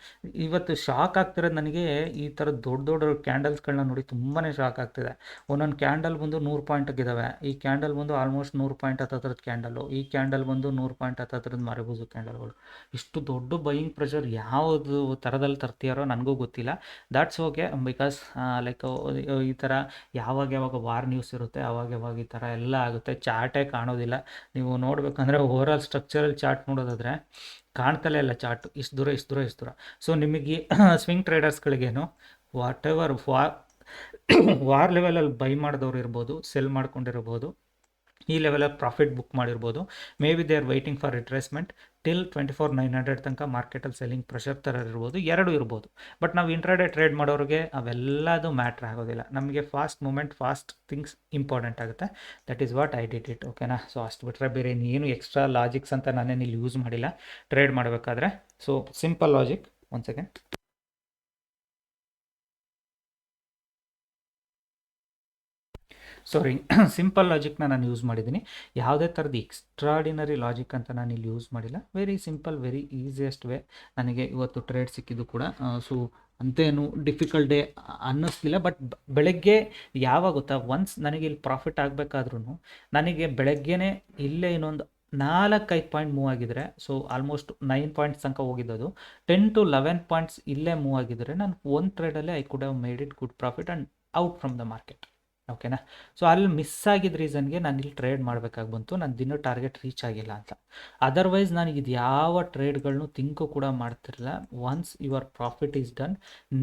ಇವತ್ತು ಶಾಕ್ ಆಗ್ತಿರೋದು ನನಗೆ, ಈ ಥರ ದೊಡ್ಡ ದೊಡ್ಡ ಕ್ಯಾಂಡಲ್ಸ್ಗಳನ್ನ ನೋಡಿ ತುಂಬಾ ಶಾಕ್ ಆಗ್ತಿದೆ. ಒಂದೊಂದು ಕ್ಯಾಂಡಲ್ ಬಂದು 100 ಪಾಯಿಂಟ್ಗಿದ್ದಾವೆ. ಈ ಕ್ಯಾಂಡಲ್ ಬಂದು ಆಲ್ಮೋಸ್ಟ್ 100 ಪಾಯಿಂಟ್ ಹತ್ತತ್ರದ್ದು ಕ್ಯಾಂಡಲು, ಈ ಕ್ಯಾಂಡಲ್ ಬಂದು 100 ಪಾಯಿಂಟ್ ಹತ್ತತ್ರದ್ದು ಮರಬೂಸು ಕ್ಯಾಂಡಲ್ಗಳು. ಇಷ್ಟು ದೊಡ್ಡ ಬೈಯಿಂಗ್ ಪ್ರೆಷರ್ ಯಾವುದು ಥರದಲ್ಲಿ ತರ್ತೀಯಾರೋ ನನಗೂ ಗೊತ್ತಿಲ್ಲ. ದ್ಯಾಟ್ಸ್ ಓಕೆ, ಬಿಕಾಸ್ ಲೈಕ್ ಈ ಥರ ಯಾವಾಗ ಯಾವಾಗ ವಾರ್ ನ್ಯೂಸ್ ಇರುತ್ತೆ ಅವಾಗ ಯಾವಾಗ ಈ ಥರ ಎಲ್ಲ ಆಗುತ್ತೆ. ಚಾರ್ಟೇ ಕಾಣೋದಿಲ್ಲ. ನೀವು ನೋಡಬೇಕಂದ್ರೆ ಓವರಾಲ್ ಸ್ಟ್ರಕ್ಚರಲ್ ಚಾರ್ಟ್ ನೋಡೋದಾದರೆ ಕಾಣ್ತಲೇ ಇಲ್ಲ ಚಾರ್ಟ್, ಇಷ್ಟು ದೂರ ಇಷ್ಟು ದೂರ ಇಷ್ಟು ದೂರ. ಸೊ ನಿಮಗೆ ಸ್ವಿಂಗ್ ಟ್ರೇಡರ್ಸ್ಗಳಿಗೇನು ವಾಟ್ ಎವರ್ ವಾರ್ ಲೆವೆಲಲ್ಲಿ ಬೈ ಮಾಡಿದವ್ರು ಇರ್ಬೋದು, ಸೆಲ್ ಮಾಡ್ಕೊಂಡಿರ್ಬೋದು, ಈ ಲೆವೆಲಲ್ಲಿ ಪ್ರಾಫಿಟ್ ಬುಕ್ ಮಾಡಿರ್ಬೋದು. May be they are waiting for retracement till 24,900 ತನಕ ಮಾರ್ಕೆಟಲ್ಲಿ ಸೆಲ್ಲಿಂಗ್ ಪ್ರೆಷರ್ ಥರ ಇರ್ಬೋದು, ಎರಡೂ ಇರ್ಬೋದು. ಬಟ್ ನಾವು ಇಂಟ್ರಾಡೇ ಟ್ರೇಡ್ ಮಾಡೋರಿಗೆ ಅವೆಲ್ಲದು ಮ್ಯಾಟ್ರ್ ಆಗೋದಿಲ್ಲ. ನಮಗೆ fast moment, fast things important ಆಗುತ್ತೆ. That is what I did it. ಓಕೆನಾ? ಸೊ ಅಷ್ಟು ಬಿಟ್ಟರೆ ಬೇರೆ ಏನು ಎಕ್ಸ್ಟ್ರಾ ಲಾಜಿಕ್ಸ್ ಅಂತ ನಾನೇನು ಇಲ್ಲಿ ಯೂಸ್ ಮಾಡಿಲ್ಲ ಟ್ರೇಡ್ ಮಾಡಬೇಕಾದ್ರೆ. So simple logic. One second. Sorry, simple ಲಾಜಿಕ್ನ ನಾನು ಯೂಸ್ ಮಾಡಿದ್ದೀನಿ. ಯಾವುದೇ ಥರದ ಎಕ್ಸ್ಟ್ರಾಡಿನರಿ ಲಾಜಿಕ್ ಅಂತ ನಾನು ಇಲ್ಲಿ ಯೂಸ್ ಮಾಡಿಲ್ಲ. Very simple, very easiest way. ನನಗೆ ಇವತ್ತು ಟ್ರೇಡ್ ಸಿಕ್ಕಿದ್ದು ಕೂಡ ಸೊ ಅಂತೇನು ಡಿಫಿಕಲ್ಟ್ ಡೇ ಅನ್ನಿಸ್ಲಿಲ್ಲ. ಬಟ್ ಬೆಳಗ್ಗೆ ಯಾವಾಗ ಗೊತ್ತಾ, ಒನ್ಸ್ ನನಗೆ ಇಲ್ಲಿ ಪ್ರಾಫಿಟ್ ಆಗಬೇಕಾದ್ರೂ ನನಗೆ ಬೆಳಗ್ಗೆನೇ ಇಲ್ಲೇ ಇನ್ನೊಂದು 4-5 ಪಾಯಿಂಟ್ ಮೂವ್ ಆಗಿದ್ರೆ, ಸೊ ಆಲ್ಮೋಸ್ಟ್ 9 ಪಾಯಿಂಟ್ಸ್ ತನಕ ಹೋಗಿದ್ದದು, 10 to 11 ಪಾಯಿಂಟ್ಸ್ ಇಲ್ಲೇ ಮೂವ್ ಆಗಿದ್ರೆ ನಾನು ಒಂದು ಟ್ರೇಡಲ್ಲೇ I could have made it good profit and out from the market. ಓಕೆನಾ? ಸೊ ಅಲ್ಲಿ ಮಿಸ್ ಆಗಿದ್ದ ರೀಸನ್ಗೆ ನಾನು ಇಲ್ಲಿ ಟ್ರೇಡ್ ಮಾಡಬೇಕಾಗಿ ಬಂತು. ನನ್ನ ದಿನ ಟಾರ್ಗೆಟ್ ರೀಚ್ ಆಗಿಲ್ಲ ಅಂತ. ಅದರ್ವೈಸ್ ನನಗೆ ಇದು ಯಾವ ಟ್ರೇಡ್ಗಳನ್ನು ತಿಂಕು ಕೂಡ ಮಾಡ್ತಿರಲಿಲ್ಲ. Once your profit is done,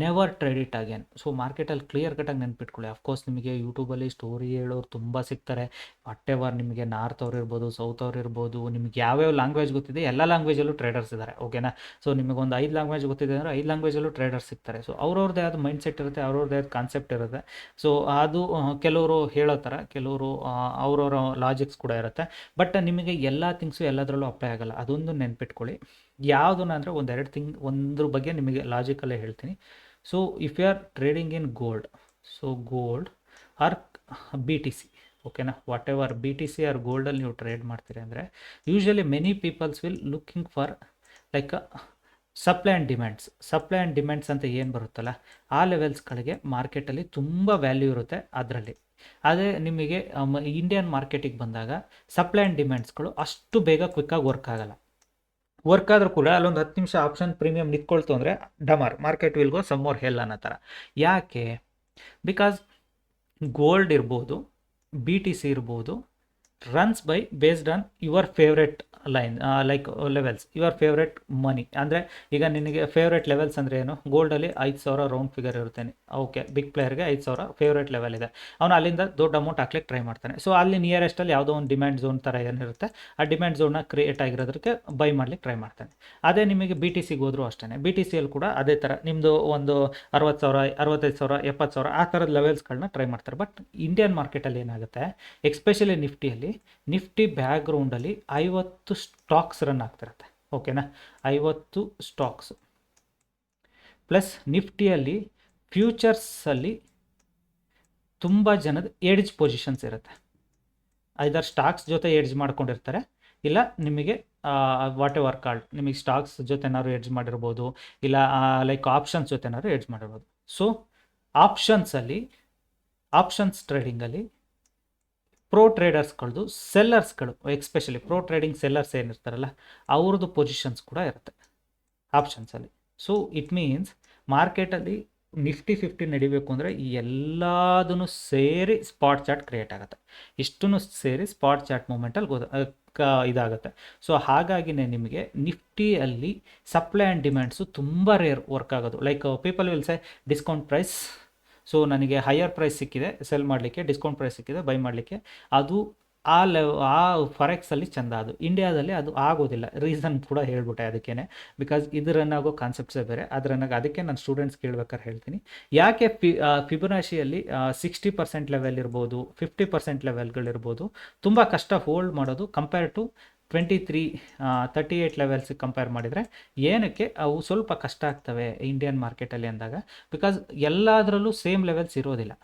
never trade it again. So ಮಾರ್ಕೆಟಲ್ಲಿ ಕ್ಲಿಯರ್ ಕಟಾಗಿ ನೆನ್ಪಿಟ್ಕೊಳ್ಳಿ. ಅಫ್ಕೋರ್ಸ್ ನಿಮಗೆ ಯೂಟ್ಯೂಬಲ್ಲಿ ಸ್ಟೋರಿ ಹೇಳೋರು ತುಂಬ ಸಿಗ್ತಾರೆ. ವಾಟ್ ಎವರ್, ನಿಮಗೆ ನಾರ್ತ್ ಅವ್ರು ಇರ್ಬೋದು, ಸೌತ್ ಅವ್ರು ಇರ್ಬೋದು, ನಿಮ್ಗೆ ಯಾವ್ಯಾವ ಲ್ಯಾಂಗ್ವೇಜ್ ಗೊತ್ತಿದೆ ಎಲ್ಲ ಲ್ಯಾಂಗ್ವೇಜಲ್ಲೂ ಟ್ರೇಡರ್ಸ್ ಇದ್ದಾರೆ. ಓಕೆನಾ? ಸೊ ನಿಮಗೊಂದು 5 ಲ್ಯಾಂಗ್ವೇಜ್ ಗೊತ್ತಿದೆ ಅಂದರೆ 5 ಲ್ಯಾಂಗ್ವೇಜಲ್ಲೂ ಟ್ರೇಡರ್ಸ್ ಸಿಗ್ತಾರೆ. ಸೊ ಅವ್ರವ್ರದ್ದೇ ಆದ ಮೈಂಡ್ ಸೆಟ್ ಇರುತ್ತೆ, ಅವ್ರವ್ರದ್ದೇ ಆದ ಕಾನ್ಸೆಪ್ಟ್ ಇರುತ್ತೆ. ಸೊ ಅದು ಕೆಲವರು ಹೇಳೋ ಥರ, ಕೆಲವರು ಅವ್ರವ್ರ ಲಾಜಿಕ್ಸ್ ಕೂಡ ಇರುತ್ತೆ. ಬಟ್ ನಿಮಗೆ ಎಲ್ಲ ಥಿಂಗ್ಸು ಎಲ್ಲದರಲ್ಲೂ ಅಪ್ಲೈ ಆಗಲ್ಲ. ಅದೊಂದು ನೆನ್ಪಿಟ್ಕೊಳ್ಳಿ. ಯಾವುದನ್ನ ಅಂದರೆ ಒಂದ್ರ ಬಗ್ಗೆ ನಿಮಗೆ ಲಾಜಿಕಲ್ಲೇ ಹೇಳ್ತೀನಿ. So if you are trading in gold, so gold or BTC, ಓಕೆನಾ, ವಾಟ್ ಎವರ್ BTC ಆರ್ ಗೋಲ್ಡಲ್ಲಿ ನೀವು ಟ್ರೇಡ್ ಮಾಡ್ತೀರಿ ಅಂದರೆ usually many peoples will looking for like supply and demands ಅಂತ ಏನು ಬರುತ್ತಲ್ಲ, ಆ ಲೆವೆಲ್ಸ್ಗಳಿಗೆ ಮಾರ್ಕೆಟಲ್ಲಿ ತುಂಬ ವ್ಯಾಲ್ಯೂ ಇರುತ್ತೆ ಅದರಲ್ಲಿ. ಅದೇ ನಿಮಗೆ ಇಂಡಿಯನ್ ಮಾರ್ಕೆಟಿಗೆ ಬಂದಾಗ ಸಪ್ಲೈ ಆ್ಯಂಡ್ ಡಿಮ್ಯಾಂಡ್ಸ್ಗಳು ಅಷ್ಟು ಬೇಗ ಕ್ವಿಕ್ಕಾಗಿ ವರ್ಕ್ ಆಗಲ್ಲ. ವರ್ಕ್ ಆದರೂ ಕೂಡ ಅಲ್ಲೊಂದು 10 ನಿಮಿಷ ಆಪ್ಷನ್ ಪ್ರೀಮಿಯಮ್ ನಿಂತ್ಕೊಳ್ತು ಅಂದರೆ ಡಮಾರ್ market will go some more hell ಅನ್ನೋ ಥರ. ಯಾಕೆ? ಬಿಕಾಸ್ ಗೋಲ್ಡ್ ಇರ್ಬೋದು, BTC ಇರ್ಬೋದು, runs by based on your favourite line, like levels, your favourite money. ಅಂದರೆ ಈಗ ನಿನಗೆ ಫೇವ್ರೆಟ್ ಲೆವೆಲ್ಸ್ ಅಂದರೆ ಏನು? ಗೋಲ್ಡಲ್ಲಿ 5,000 ರೌಂಡ್ ಫಿಗರ್ ಇರುತ್ತೇನೆ. ಓಕೆ, ಬಿಗ್ ಪ್ಲೇಯರ್ಗೆ 5,000 ಫೇವ್ರೆಟ್ ಲೆವೆಲ್ ಇದೆ. ಅವನು ಅಲ್ಲಿಂದ ದೊಡ್ಡ ಅಮೌಂಟ್ ಹಾಕ್ಲಿಕ್ಕೆ ಟ್ರೈ ಮಾಡ್ತಾನೆ. ಸೊ ಅಲ್ಲಿ ನಿಯರೆಸ್ಟಲ್ಲಿ ಯಾವುದೋ ಒಂದು ಡಿಮ್ಯಾಂಡ್ ಝೋನ್ ಥರ ಏನಿರುತ್ತೆ, ಆ ಡಿಮ್ಯಾಂಡ್ ಝೋನ್ನ ಕ್ರಿಯೇಟ್ ಆಗಿರೋದಕ್ಕೆ ಬೈ ಮಾಡ್ಲಿಕ್ಕೆ ಟ್ರೈ ಮಾಡ್ತಾನೆ. ಅದೇ ನಿಮಗೆ BTCಗೆ ಹೋದರೂ ಅಷ್ಟೇ. BTCಯಲ್ಲಿ ಕೂಡ ಅದೇ ಥರ ನಿಮ್ಮದು ಒಂದು 60,000, 65,000, 70,000 ಆ ಥರದ ಲೆವೆಲ್ಸ್ಗಳನ್ನ ಟ್ರೈ ಮಾಡ್ತಾರೆ. ಬಟ್ ಇಂಡಿಯನ್ ಮಾರ್ಕೆಟಲ್ಲಿ ಏನಾಗುತ್ತೆ, ಎಕ್ಸ್ಪೆಷಲಿ ನಿಫ್ಟಿ ಬ್ಯಾಕ್ ಗ್ರೌಂಡಲ್ಲಿ 50 ಸ್ಟಾಕ್ಸ್ ರನ್ ಆಗ್ತಿರುತ್ತೆ. ಓಕೆನಾ? 50 ಸ್ಟಾಕ್ಸ್ ಪ್ಲಸ್ ನಿಫ್ಟಿಯಲ್ಲಿ ಫ್ಯೂಚರ್ಸಲ್ಲಿ ತುಂಬ ಜನದ ಎಡ್ಜ್ ಪೊಸಿಷನ್ಸ್ ಇರುತ್ತೆ. ಐದರ್ ಸ್ಟಾಕ್ಸ್ ಜೊತೆ ಎಡ್ಜ್ ಮಾಡ್ಕೊಂಡಿರ್ತಾರೆ, ಇಲ್ಲ ನಿಮಗೆ ವಾಟ್ ಎವರ್ ಕಾಲ್ಡ್ ನಿಮಗೆ ಸ್ಟಾಕ್ಸ್ ಜೊತೆನಾದ್ರು ಎಡ್ಜ್ ಮಾಡಿರ್ಬೋದು, ಇಲ್ಲ ಲೈಕ್ ಆಪ್ಷನ್ಸ್ ಜೊತೆನಾದ್ರು ಎಡ್ಜ್ ಮಾಡಿರ್ಬೋದು. ಸೊ ಆಪ್ಷನ್ಸ್ ಟ್ರೇಡಿಂಗಲ್ಲಿ ಪ್ರೋ ಟ್ರೇಡರ್ಸ್ಗಳದ್ದು ಸೆಲ್ಲರ್ಸ್ಗಳು, ಎಕ್ಸ್ಪೆಷಲಿ ಪ್ರೋ ಟ್ರೇಡಿಂಗ್ ಸೆಲ್ಲರ್ಸ್ ಏನಿರ್ತಾರಲ್ಲ ಅವ್ರದ್ದು ಪೊಸಿಷನ್ಸ್ ಕೂಡ ಇರುತ್ತೆ ಆಪ್ಷನ್ಸಲ್ಲಿ. ಸೊ ಇಟ್ ಮೀನ್ಸ್ ಮಾರ್ಕೆಟಲ್ಲಿ ನಿಫ್ಟಿ 50 ನಡಿಬೇಕು ಅಂದರೆ ಈ ಎಲ್ಲದನ್ನು ಸೇರಿ ಸ್ಪಾಟ್ ಚಾರ್ಟ್ ಕ್ರಿಯೇಟ್ ಆಗುತ್ತೆ. ಇಷ್ಟನ್ನು ಸೇರಿ ಸ್ಪಾಟ್ ಚಾರ್ಟ್ ಮೂಮೆಂಟಲ್ಲಿ ಇದಾಗುತ್ತೆ. ಸೊ ಹಾಗಾಗಿನೇ ನಿಮಗೆ ನಿಫ್ಟಿಯಲ್ಲಿ ಸಪ್ಲೈ ಆ್ಯಂಡ್ ಡಿಮ್ಯಾಂಡ್ಸು ತುಂಬ ರೇರ್ ವರ್ಕ್ ಆಗೋದು. Like people will say discount price. So ನನಗೆ ಹೈಯರ್ ಪ್ರೈಸ್ ಸಿಕ್ಕಿದೆ ಸೆಲ್ ಮಾಡಲಿಕ್ಕೆ, ಡಿಸ್ಕೌಂಟ್ ಪ್ರೈಸ್ ಸಿಕ್ಕಿದೆ ಬೈ ಮಾಡಲಿಕ್ಕೆ, ಅದು ಆ ಫಾರೆಕ್ಸಲ್ಲಿ ಚೆಂದ. ಅದು ಇಂಡಿಯಾದಲ್ಲಿ ಅದು ಆಗೋದಿಲ್ಲ. ರೀಸನ್ ಕೂಡ ಹೇಳ್ಬಿಟ್ಟೆ ಅದಕ್ಕೇ, ಬಿಕಾಸ್ ಇದು ರನ್ ಆಗೋ ಕಾನ್ಸೆಪ್ಟ್ಸೇ ಬೇರೆ. ಅದು ರನ್ ಅದಕ್ಕೆ ನಾನು ಸ್ಟೂಡೆಂಟ್ಸ್ ಕೇಳ್ಬೇಕಾದ್ರೆ ಹೇಳ್ತೀನಿ, ಯಾಕೆ ಫಿಬೊನಾಚಿಯಲ್ಲಿ 60% ಲೆವೆಲ್ ಇರ್ಬೋದು, 50% ಲೆವೆಲ್ಗಳಿರ್ಬೋದು ತುಂಬ ಕಷ್ಟ ಹೋಲ್ಡ್ ಮಾಡೋದು ಕಂಪೇರ್ ಟು 23, 38 ಲೆವೆಲ್ಸಿಗೆ ಕಂಪೇರ್ ಮಾಡಿದರೆ ಏನಕ್ಕೆ ಅವು ಸ್ವಲ್ಪ ಕಷ್ಟ ಆಗ್ತವೆ ಇಂಡಿಯನ್ ಮಾರ್ಕೆಟಲ್ಲಿ ಅಂದಾಗ, ಬಿಕಾಸ್ ಎಲ್ಲದರಲ್ಲೂ ಸೇಮ್ ಲೆವೆಲ್ಸ್ ಇರೋದಿಲ್ಲ.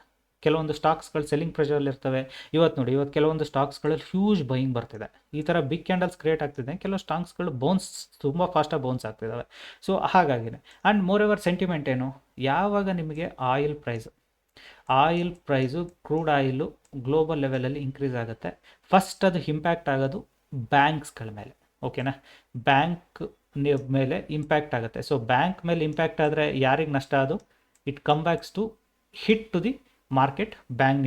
ಕೆಲವೊಂದು ಸ್ಟಾಕ್ಸ್ಗಳು ಸೆಲ್ಲಿಂಗ್ ಪ್ರೆಷರಲ್ಲಿ ಇರ್ತವೆ. ಇವತ್ತು ನೋಡಿ, ಇವತ್ತು ಕೆಲವೊಂದು ಸ್ಟಾಕ್ಸ್ಗಳಲ್ಲಿ ಹ್ಯೂಜ್ ಬೈಯಿಂಗ್ ಬರ್ತಿದೆ. ಈ ಥರ ಬಿಗ್ ಕ್ಯಾಂಡಲ್ಸ್ ಕ್ರಿಯೇಟ್ ಆಗ್ತಿದೆ. ಕೆಲವು ಸ್ಟಾಕ್ಸ್ಗಳು ಬೌನ್ಸ್ ತುಂಬ ಫಾಸ್ಟಾಗಿ ಬೌನ್ಸ್ ಆಗ್ತಿದ್ದಾವೆ. ಸೊ ಹಾಗಾಗಿನೇ ಆ್ಯಂಡ್ ಮೋರ್ ಎವರ್ ಸೆಂಟಿಮೆಂಟ್ ಏನು, ಯಾವಾಗ ನಿಮಗೆ oil price crude oil global ಲೆವೆಲಲ್ಲಿ ಇನ್ಕ್ರೀಸ್ ಆಗುತ್ತೆ, ಫಸ್ಟ್ ಅದು ಇಂಪ್ಯಾಕ್ಟ್ ಆಗೋದು ಬ್ಯಾಂಕ್ಸ್ಗಳ ಮೇಲೆ. ಓಕೆನಾ, ಬ್ಯಾಂಕ್ ಮೇಲೆ ಇಂಪ್ಯಾಕ್ಟ್ ಆಗುತ್ತೆ. ಸೊ ಬ್ಯಾಂಕ್ ಮೇಲೆ ಇಂಪ್ಯಾಕ್ಟ್ ಆದರೆ ಯಾರಿಗೆ ನಷ್ಟ, ಅದು it come backs to hit to the market. Bank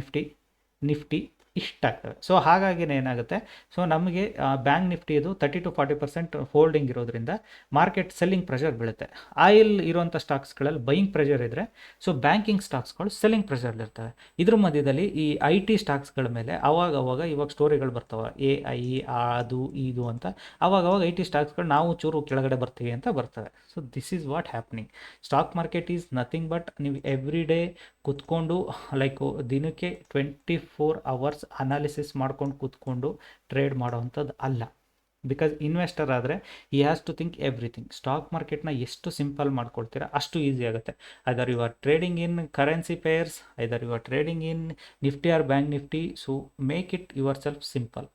Nifty ಇಷ್ಟಾಗ್ತವೆ. ಸೊ ಹಾಗಾಗಿನೇ ಏನಾಗುತ್ತೆ, ಸೊ ನಮಗೆ ಬ್ಯಾಂಕ್ ನಿಫ್ಟಿದು 30-40% ಹೋಲ್ಡಿಂಗ್ ಇರೋದ್ರಿಂದ ಮಾರ್ಕೆಟ್ ಸೆಲ್ಲಿಂಗ್ ಪ್ರೆಷರ್ ಬೀಳುತ್ತೆ. ಆಯಿಲ್ ಇರುವಂಥ ಸ್ಟಾಕ್ಸ್ಗಳಲ್ಲಿ ಬೈಯಿಂಗ್ ಪ್ರೆಷರ್ ಇದ್ದರೆ, ಸೊ ಬ್ಯಾಂಕಿಂಗ್ ಸ್ಟಾಕ್ಸ್ಗಳು ಸೆಲ್ಲಿಂಗ್ ಪ್ರೆಷರ್ಲಿರ್ತವೆ. ಇದ್ರ ಮಧ್ಯದಲ್ಲಿ ಈ IT ಸ್ಟಾಕ್ಸ್ಗಳ ಮೇಲೆ ಅವಾಗ ಇವಾಗ ಸ್ಟೋರಿಗಳು ಬರ್ತವೆ, AI ಅದು ಇದು ಅಂತ. ಅವಾಗ IT ಸ್ಟಾಕ್ಸ್ಗಳು ನಾವು ಚೂರು ಕೆಳಗಡೆ ಬರ್ತೀವಿ ಅಂತ ಬರ್ತವೆ. So this is what happening. Stock market is nothing but ನೀವು ಎವ್ರಿ ಡೇ ಕೂತ್ಕೊಂಡು ಲೈಕ್ ದಿನಕ್ಕೆ 24 hours ಅನಾಲಿಸಿಸ್ ಮಾಡ್ಕೊಂಡು ಕೂತ್ಕೊಂಡು ಟ್ರೇಡ್ ಮಾಡೋವಂಥದ್ದು ಅಲ್ಲ. ಬಿಕಾಸ್ ಇನ್ವೆಸ್ಟರ್ ಆದರೆ ಈ has to think everything. Stock ಮಾರ್ಕೆಟ್ನ ಎಷ್ಟು ಸಿಂಪಲ್ ಮಾಡ್ಕೊಳ್ತೀರಾ ಅಷ್ಟು ಈಸಿ ಆಗುತ್ತೆ. Either you are trading in currency pairs, either you are trading in Nifty or bank Nifty. So make it yourself simple.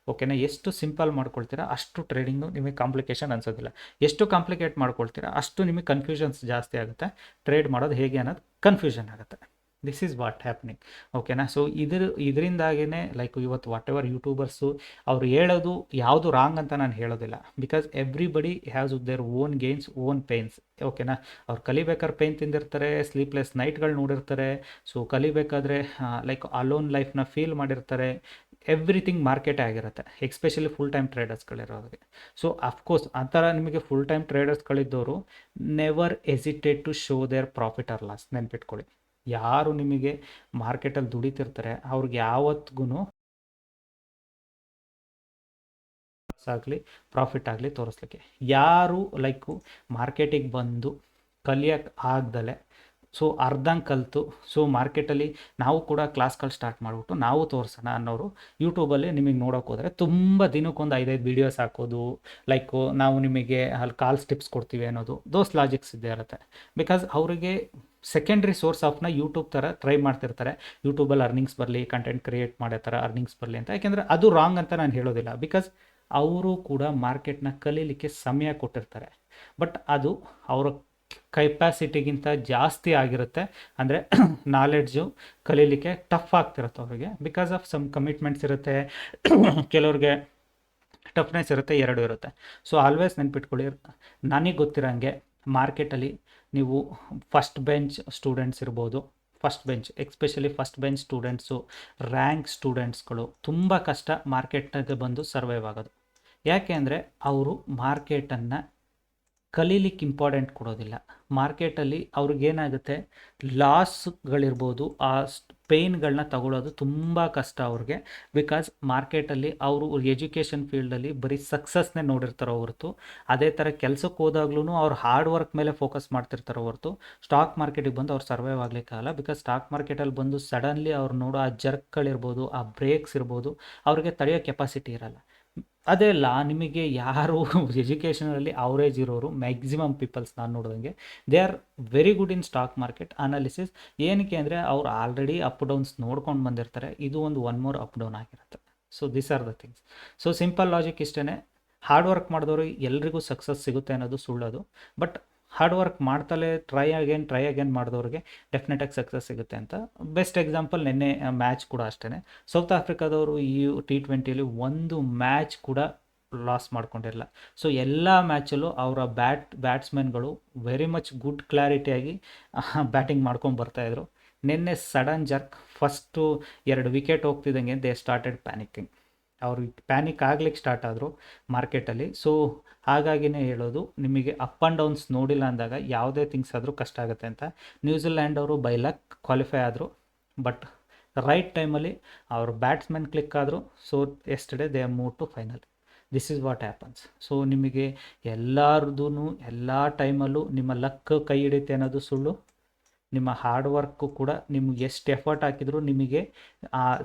ಓಕೆನಾ, ಎಷ್ಟು ಸಿಂಪಲ್ ಮಾಡ್ಕೊಳ್ತೀರಾ ಅಷ್ಟು ಟ್ರೇಡಿಂಗು ನಿಮಗೆ ಕಾಂಪ್ಲಿಕೇಶನ್ ಅನ್ಸೋದಿಲ್ಲ. ಎಷ್ಟು ಕಾಂಪ್ಲಿಕೇಟ್ ಮಾಡ್ಕೊಳ್ತೀರಾ ಅಷ್ಟು ನಿಮಗೆ ಕನ್ಫ್ಯೂಷನ್ಸ್ ಜಾಸ್ತಿ ಆಗುತ್ತೆ. ಟ್ರೇಡ್ ಮಾಡೋದು ಹೇಗೆ ಅನ್ನೋದು ಕನ್ಫ್ಯೂಷನ್ ಆಗುತ್ತೆ. This is what happening. ಓಕೆನಾ, ಸೊ ಇದರಿಂದಾಗೇ ಲೈಕ್ ಇವತ್ತು ವಾಟ್ ಎವರ್ ಯೂಟ್ಯೂಬರ್ಸು ಅವ್ರು ಹೇಳೋದು ಯಾವುದು ರಾಂಗ್ ಅಂತ ನಾನು ಹೇಳೋದಿಲ್ಲ. Because everybody has their own gains, own pains. ಓಕೆನಾ, ಅವ್ರು ಕಲಿಬೇಕಾದ್ರೆ ಪೇನ್ ತಿಂದಿರ್ತಾರೆ, ಸ್ಲೀಪ್ಲೆಸ್ ನೈಟ್ಗಳು ನೋಡಿರ್ತಾರೆ. ಸೊ ಕಲಿಬೇಕಾದ್ರೆ ಲೈಕ್ ಅಲೋನ್ ಲೈಫ್ನ ಫೀಲ್ ಮಾಡಿರ್ತಾರೆ. ಎವ್ರಿಥಿಂಗ್ ಮಾರ್ಕೆಟೇ ಆಗಿರುತ್ತೆ, ಎಸ್ಪೆಷಲಿ ಫುಲ್ ಟೈಮ್ ಟ್ರೇಡರ್ಸ್ಗಳಿರೋರಿಗೆ. ಸೊ ಅಫ್ಕೋರ್ಸ್ ಆ ಥರ ನಿಮಗೆ ಫುಲ್ ಟೈಮ್ ಟ್ರೇಡರ್ಸ್ಗಳಿದ್ದವರು never hesitate to show their profit or loss. ನೆನ್ಪಿಟ್ಕೊಳ್ಳಿ, ಯಾರು ನಿಮಗೆ ಮಾರ್ಕೆಟಲ್ಲಿ ದುಡಿತಿರ್ತಾರೆ ಅವ್ರಿಗೆ ಯಾವತ್ತಿಗೂ ಆಗಲಿ ಪ್ರಾಫಿಟ್ ಆಗಲಿ ತೋರಿಸ್ಲಿಕ್ಕೆ, ಯಾರು ಲೈಕು ಮಾರ್ಕೆಟಿಗೆ ಬಂದು ಕಲಿಯೋಕ್ಕೆ ಆಗ್ದಲೆ ಸೊ ಅರ್ಧಂಗೆ ಕಲಿತು ಸೊ ಮಾರ್ಕೆಟಲ್ಲಿ ನಾವು ಕೂಡ ಕ್ಲಾಸ್ಗಳು ಸ್ಟಾರ್ಟ್ ಮಾಡಿಬಿಟ್ಟು ನಾವು ತೋರಿಸೋಣ ಅನ್ನೋರು ಯೂಟ್ಯೂಬಲ್ಲಿ ನಿಮಗೆ ನೋಡೋಕೆ ಹೋದರೆ ತುಂಬ ದಿನಕ್ಕೊಂದು 5-5 ವೀಡಿಯೋಸ್ ಹಾಕೋದು, ಲೈಕು ನಾವು ನಿಮಗೆ ಅಲ್ಲಿ ಕಾಲ್ಸ್ ಟಿಪ್ಸ್ ಕೊಡ್ತೀವಿ ಅನ್ನೋದು, ದೋಸ್ ಲಾಜಿಕ್ಸ್ ಇದ್ದೇ ಇರುತ್ತೆ. ಬಿಕಾಸ್ ಅವರಿಗೆ ಸೆಕೆಂಡ್ರಿ ಸೋರ್ಸ್ ಆಫ್ನ ಯೂಟ್ಯೂಬ್ ಥರ ಟ್ರೈ ಮಾಡ್ತಿರ್ತಾರೆ. ಯೂಟ್ಯೂಬಲ್ಲಿ ಅರ್ನಿಂಗ್ಸ್ ಬರಲಿ, ಕಂಟೆಂಟ್ ಕ್ರಿಯೇಟ್ ಮಾಡೋ ಥರ ಅರ್ನಿಂಗ್ಸ್ ಬರಲಿ ಅಂತ. ಯಾಕೆಂದರೆ ಅದು ರಾಂಗ್ ಅಂತ ನಾನು ಹೇಳೋದಿಲ್ಲ. ಬಿಕಾಸ್ ಅವರು ಕೂಡ ಮಾರ್ಕೆಟ್ನ ಕಲೀಲಿಕ್ಕೆ ಸಮಯ ಕೊಟ್ಟಿರ್ತಾರೆ. ಬಟ್ ಅದು ಅವರ ಕೆಪಾಸಿಟಿಗಿಂತ ಜಾಸ್ತಿ ಆಗಿರುತ್ತೆ. ಅಂದರೆ ನಾಲೆಡ್ಜು ಕಲೀಲಿಕ್ಕೆ ಟಫ್ ಆಗ್ತಿರುತ್ತೆ ಅವರಿಗೆ. ಬಿಕಾಸ್ ಆಫ್ ಸಮ್ ಕಮಿಟ್ಮೆಂಟ್ಸ್ ಇರುತ್ತೆ, ಕೆಲವ್ರಿಗೆ ಟಫ್ನೆಸ್ ಇರುತ್ತೆ, ಎರಡೂ ಇರುತ್ತೆ. ಸೊ ಆಲ್ವೇಸ್ ನೆನ್ಪಿಟ್ಕೊಳ್ಳಿ, ನನಗೆ ಗೊತ್ತಿರೋಂಗೆ ಮಾರ್ಕೆಟಲ್ಲಿ ನೀವು ಫಸ್ಟ್ ಬೆಂಚ್ ಸ್ಟೂಡೆಂಟ್ಸ್ ಇರ್ಬೋದು, first bench especially first bench students, rank ಸ್ಟೂಡೆಂಟ್ಸ್ಗಳು ತುಂಬ ಕಷ್ಟ ಮಾರ್ಕೆಟ್ನಾಗೆ ಬಂದು ಸರ್ವೈವ್ ಆಗೋದು. ಯಾಕೆ ಅಂದರೆ ಅವರು ಮಾರ್ಕೆಟನ್ನು ಕಲೀಲಿಕ್ಕೆ ಇಂಪಾರ್ಟೆಂಟ್ ಕೊಡೋದಿಲ್ಲ. ಮಾರ್ಕೆಟಲ್ಲಿ ಅವ್ರಿಗೇನಾಗುತ್ತೆ, ಲಾಸ್ಗಳಿರ್ಬೋದು, ಆ ಪೇಯ್ನ್ಗಳನ್ನ ತಗೊಳ್ಳೋದು ತುಂಬ ಕಷ್ಟ ಅವ್ರಿಗೆ. ಬಿಕಾಸ್ ಮಾರ್ಕೆಟಲ್ಲಿ ಅವರು ಎಜುಕೇಷನ್ ಫೀಲ್ಡಲ್ಲಿ ಬರೀ ಸಕ್ಸಸ್ನೇ ನೋಡಿರ್ತಾರೋ ಹೊರತು, ಅದೇ ಥರ ಕೆಲಸಕ್ಕೆ ಹೋದಾಗ್ಲೂ ಅವ್ರು ಹಾರ್ಡ್ ವರ್ಕ್ ಮೇಲೆ ಫೋಕಸ್ ಮಾಡ್ತಿರ್ತಾರೋ ಹೊರತು ಸ್ಟಾಕ್ ಮಾರ್ಕೆಟಿಗೆ ಬಂದು ಅವ್ರು ಸರ್ವೈವ್ ಆಗಲಿಕ್ಕಾಗಲ್ಲ. ಬಿಕಾಸ್ ಸ್ಟಾಕ್ ಮಾರ್ಕೆಟಲ್ಲಿ ಬಂದು ಸಡನ್ಲಿ ಅವ್ರು ನೋಡೋ ಆ ಜರ್ಕ್ಗಳಿರ್ಬೋದು, ಆ ಬ್ರೇಕ್ಸ್ ಇರ್ಬೋದು, ಅವ್ರಿಗೆ ತಡೆಯೋ ಕೆಪಾಸಿಟಿ ಇರಲ್ಲ. ಅದೇ ಅಲ್ಲ, ನಿಮಗೆ ಯಾರು ಎಜುಕೇಷನಲ್ಲಿ ಅವರೇಜ್ ಇರೋರು ಮ್ಯಾಕ್ಸಿಮಮ್ ಪೀಪಲ್ಸ್ ನಾನು ನೋಡಿದಂಗೆ they are very good in stock market analysis. ಏನಕ್ಕೆ ಅಂದರೆ ಅವ್ರು ಆಲ್ರೆಡಿ ಅಪ್ ಡೌನ್ಸ್ ನೋಡ್ಕೊಂಡು ಬಂದಿರ್ತಾರೆ. ಇದು ಒಂದು ಒನ್ ಮೋರ್ ಅಪ್ ಡೌನ್ ಆಗಿರುತ್ತೆ. So this are the things. So simple logic ಇಷ್ಟೇ, ಹಾರ್ಡ್ ವರ್ಕ್ ಮಾಡಿದವರು ಎಲ್ರಿಗೂ ಸಕ್ಸಸ್ ಸಿಗುತ್ತೆ ಅನ್ನೋದು ಸುಳ್ಳೋದು. ಬಟ್ ಹಾರ್ಡ್ ವರ್ಕ್ ಮಾಡ್ತಲೇ ಟ್ರೈ ಅಗೇನ್ ಮಾಡಿದವ್ರಿಗೆ ಡೆಫಿನೆಟಾಗಿ ಸಕ್ಸಸ್ ಸಿಗುತ್ತೆ ಅಂತ. ಬೆಸ್ಟ್ ಎಕ್ಸಾಂಪಲ್ ನಿನ್ನೆ ಮ್ಯಾಚ್ ಕೂಡ ಅಷ್ಟೇ. ಸೌತ್ ಆಫ್ರಿಕಾದವರು ಈ T20ಯಲ್ಲಿ ಒಂದು ಮ್ಯಾಚ್ ಕೂಡ ಲಾಸ್ ಮಾಡ್ಕೊಂಡಿರಲ್ಲ. ಸೊ ಎಲ್ಲ ಮ್ಯಾಚಲ್ಲೂ ಅವರ ಬ್ಯಾಟ್ಸ್ಮನ್ಗಳು ವೆರಿ ಮಚ್ ಗುಡ್ ಕ್ಲಾರಿಟಿಯಾಗಿ ಬ್ಯಾಟಿಂಗ್ ಮಾಡ್ಕೊಂಡು ಬರ್ತಾಯಿದ್ರು. ನಿನ್ನೆ ಸಡನ್ ಜರ್ಕ್ ಫಸ್ಟು 2 ವಿಕೆಟ್ ಹೋಗ್ತಿದ್ದಂಗೆ ದೇ ಸ್ಟಾರ್ಟೆಡ್ ಪ್ಯಾನಿಕಿಂಗ್. ಅವ್ರಿಗೆ ಪ್ಯಾನಿಕ್ ಆಗ್ಲಿಕ್ಕೆ ಸ್ಟಾರ್ಟ್ ಆದರು ಮಾರ್ಕೆಟಲ್ಲಿ. ಸೊ ಹಾಗಾಗಿನೇ ಹೇಳೋದು, ನಿಮಗೆ ಅಪ್ ಆ್ಯಂಡ್ ಡೌನ್ಸ್ ನೋಡಿಲ್ಲ ಅಂದಾಗ ಯಾವುದೇ ಥಿಂಗ್ಸ್ ಆದರೂ ಕಷ್ಟ ಆಗುತ್ತೆ ಅಂತ. ನ್ಯೂಜಿಲ್ಯಾಂಡ್ ಅವರು ಬೈ ಲಕ್ ಕ್ವಾಲಿಫೈ ಆದರು, ಬಟ್ ರೈಟ್ ಟೈಮಲ್ಲಿ ಅವ್ರ ಬ್ಯಾಟ್ಸ್ಮನ್ ಕ್ಲಿಕ್ ಆದರು. So yesterday they move to final. This is what happens. So ನಿಮಗೆ ಎಲ್ಲರದೂ ಎಲ್ಲ ಟೈಮಲ್ಲೂ ನಿಮ್ಮ ಲಕ್ ಕೈ ಹಿಡಿಯುತ್ತೆ ಅನ್ನೋದು ಸುಳ್ಳು. ನಿಮ್ಮ ಹಾರ್ಡ್ ವರ್ಕು ಕೂಡ ನಿಮ್ಗೆ ಎಷ್ಟು ಎಫರ್ಟ್ ಹಾಕಿದರೂ ನಿಮಗೆ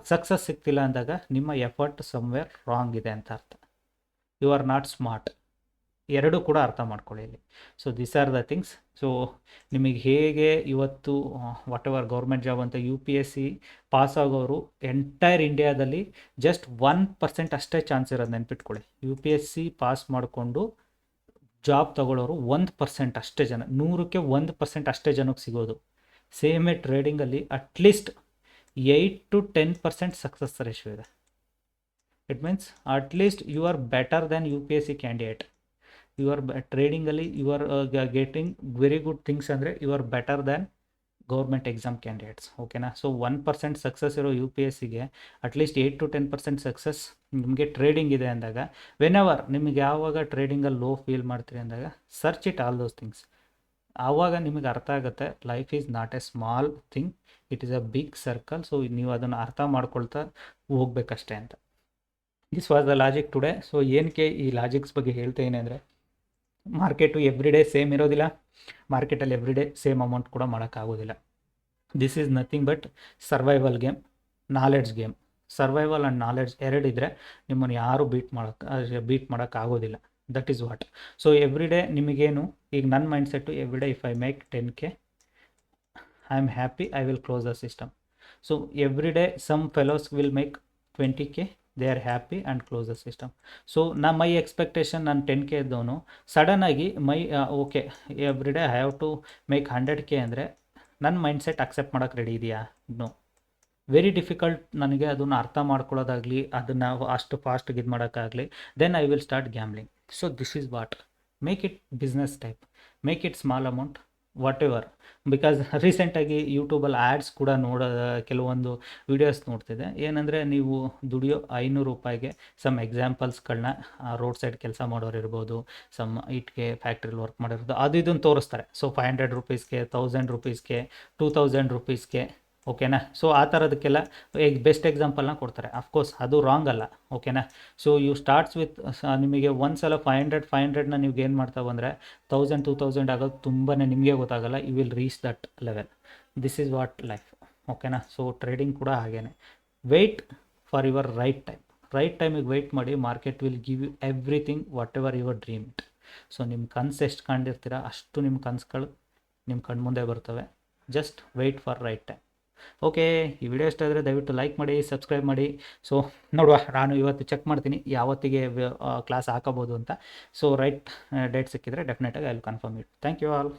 ಸಕ್ಸಸ್ ಸಿಗ್ತಿಲ್ಲ ಅಂದಾಗ ನಿಮ್ಮ ಎಫರ್ಟ್ ಸಮ್ವೇರ್ ರಾಂಗ್ ಇದೆ ಅಂತ ಅರ್ಥ. You are not smart. ಎರಡೂ ಕೂಡ ಅರ್ಥ ಮಾಡ್ಕೊಳ್ಳಿ ಇಲ್ಲಿ. So this are the things. So ನಿಮಗೆ ಹೇಗೆ ಇವತ್ತು ವಾಟ್ ಎವರ್ ಗೌರ್ಮೆಂಟ್ ಜಾಬ್ ಅಂತ UPSC ಪಾಸ್ ಆಗೋರು ಎಂಟೈರ್ ಇಂಡಿಯಾದಲ್ಲಿ ಜಸ್ಟ್ 1% ಅಷ್ಟೇ ಚಾನ್ಸ್ ಇರೋದು ನೆನ್ಪಿಟ್ಕೊಳ್ಳಿ. UPSC ಪಾಸ್ ಮಾಡಿಕೊಂಡು ಜಾಬ್ ತಗೊಳ್ಳೋರು 1% ಅಷ್ಟೇ ಜನ, 100ಕ್ಕೆ 1% ಅಷ್ಟೇ ಜನಕ್ಕೆ ಸಿಗೋದು. ಸೇಮೇ ಟ್ರೇಡಿಂಗಲ್ಲಿ ಅಟ್ಲೀಸ್ಟ್ 8 to 10% ಸಕ್ಸಸ್ ರೇಷಿಯೋ ಇದೆ. It means at least you are better than UPSC candidate. You are ಟ್ರೇಡಿಂಗಲ್ಲಿ you are getting very good things ಅಂದರೆ you are better than government exam candidates. ಓಕೆನಾ. ಸೊ 1% ಸಕ್ಸಸ್ ಇರೋ UPSCಗೆ ಅಟ್ಲೀಸ್ಟ್ 8 to 10% ಸಕ್ಸಸ್ ನಿಮಗೆ trading ಇದೆ ಅಂದಾಗ, when ever ನಿಮಗೆ ಯಾವಾಗ ಟ್ರೇಡಿಂಗಲ್ಲಿ ಲೋ ಫೀಲ್ ಮಾಡ್ತೀರಿ ಅಂದಾಗ search it all those things. ಆವಾಗ ನಿಮಗೆ ಅರ್ಥ ಆಗುತ್ತೆ life is not a small thing, it is a big circle. So ನೀವು ಅದನ್ನು ಅರ್ಥ ಮಾಡ್ಕೊಳ್ತಾ ಹೋಗ್ಬೇಕಷ್ಟೇ ಅಂತ. This was the logic today. So ಏನಕ್ಕೆ ಈ ಲಾಜಿಕ್ಸ್ ಬಗ್ಗೆ ಹೇಳ್ತೇನೆ ಅಂದರೆ, ಮಾರ್ಕೆಟು ಎವ್ರಿ ಡೇ ಸೇಮ್ ಇರೋದಿಲ್ಲ, ಮಾರ್ಕೆಟಲ್ಲಿ ಎವ್ರಿ ಡೇ ಸೇಮ್ ಅಮೌಂಟ್ ಕೂಡ ಮಾಡೋಕ್ಕಾಗೋದಿಲ್ಲ. This is nothing but survival game, knowledge game. Survival and knowledge ಎರಡಿದ್ರೆ ನಿಮ್ಮನ್ನು ಯಾರೂ ಬೀಟ್ ಮಾಡೋಕ್ಕಾಗೋದಿಲ್ಲ. That is what. So every day ನಿಮಗೇನು, ಈಗ ನನ್ನ mindset every day if I make 10K I am happy, I will close the system. So every day some fellows will make 20K, they are happy and close the system. So my expectation ನಾನು 10K ಇದ್ದವನು ಸಡನ್ನಾಗಿ okay every day I have to make 100K ಅಂದರೆ ನನ್ನ mindset accept ಮಾಡೋಕ್ಕೆ ready ಇದೆಯಾ? No. Very difficult ನನಗೆ ಅದನ್ನು ಅರ್ಥ ಮಾಡ್ಕೊಳ್ಳೋದಾಗಲಿ, ಅದನ್ನು ಅಷ್ಟು ಫಾಸ್ಟಿಗೆ ಇದು ಮಾಡೋಕ್ಕಾಗಲಿ. Then I will start gambling. So this is what. Make it business type, make it small amount, whatever. Because ರೀಸೆಂಟಾಗಿ ಯೂಟ್ಯೂಬಲ್ಲಿ ಆ್ಯಡ್ಸ್ ಕೂಡ ಕೆಲವೊಂದು ವೀಡಿಯೋಸ್ ನೋಡ್ತಿದ್ದೆ. ಏನಂದರೆ ನೀವು ದುಡಿಯೋ 500 ರೂಪಾಯಿಗೆ ಸಮ್ ಎಕ್ಸಾಂಪಲ್ಸ್ಗಳನ್ನ ರೋಡ್ ಸೈಡ್ ಕೆಲಸ ಮಾಡೋರು ಇರ್ಬೋದು, ಸಮ್ ಇಟ್ಗೆ ಫ್ಯಾಕ್ಟ್ರಿಲಿ ವರ್ಕ್ ಮಾಡಿರೋದು ಅದು ಇದನ್ನು ತೋರಿಸ್ತಾರೆ. ಸೊ 500 ರೂಪೀಸ್ಗೆ, 1000 ರೂಪೀಸ್ಗೆ, 2000 ರೂಪೀಸ್ಗೆ. ಓಕೆನಾ. ಸೊ ಆ ಥರದಕ್ಕೆಲ್ಲ ಬೆಸ್ಟ್ ಎಕ್ಸಾಂಪಲ್ನ ಕೊಡ್ತಾರೆ. ಅಫ್ಕೋರ್ಸ್ ಅದು ರಾಂಗ್ ಅಲ್ಲ. ಓಕೆನಾ. ಸೊ ಯು ಸ್ಟಾರ್ಟ್ಸ್ ವಿತ್ ನಿಮಗೆ ಒಂದು ಸಲ 500ನ ನೀವು ಗೇನ್ ಮಾಡ್ತಾ ಬಂದರೆ 1000, 2000 ಆಗೋದು ತುಂಬಾ ನಿಮಗೆ ಗೊತ್ತಾಗಲ್ಲ. You will reach that level. This is what life. ಓಕೆನಾ. ಸೊ ಟ್ರೇಡಿಂಗ್ ಕೂಡ ಹಾಗೇನೆ. Wait for your right time. Right ಟೈಮಿಗೆ ವೆಯ್ಟ್ ಮಾಡಿ. Market will give you everything whatever your dream it. So ನಿಮ್ಮ ಕನಸು ಎಷ್ಟು ಕಂಡಿರ್ತೀರ ಅಷ್ಟು ನಿಮ್ಮ ಕನಸುಗಳು ನಿಮ್ಮ ಕಣ್ಮುಂದೆ ಬರ್ತವೆ. Just wait for right time. Okay, ಈ ವಿಡಿಯೋ ಇಷ್ಟ ಆದರೆ ದಯವಿಟ್ಟು ಲೈಕ್ ಮಾಡಿ, ಸಬ್ಸ್ಕ್ರೈಬ್ ಮಾಡಿ. ಸೊ ನೋಡುವ, ನಾನು ಇವತ್ತು ಚೆಕ್ ಮಾಡ್ತೀನಿ ಯಾವತ್ತಿಗೆ ಕ್ಲಾಸ್ ಹಾಕಬೋದು ಅಂತ. ಸೊ ರೈಟ್ ಡೇಟ್ ಸಿಕ್ಕಿದರೆ ಡೆಫಿನೆಟಾಗಿ I will confirm it. Thank you all.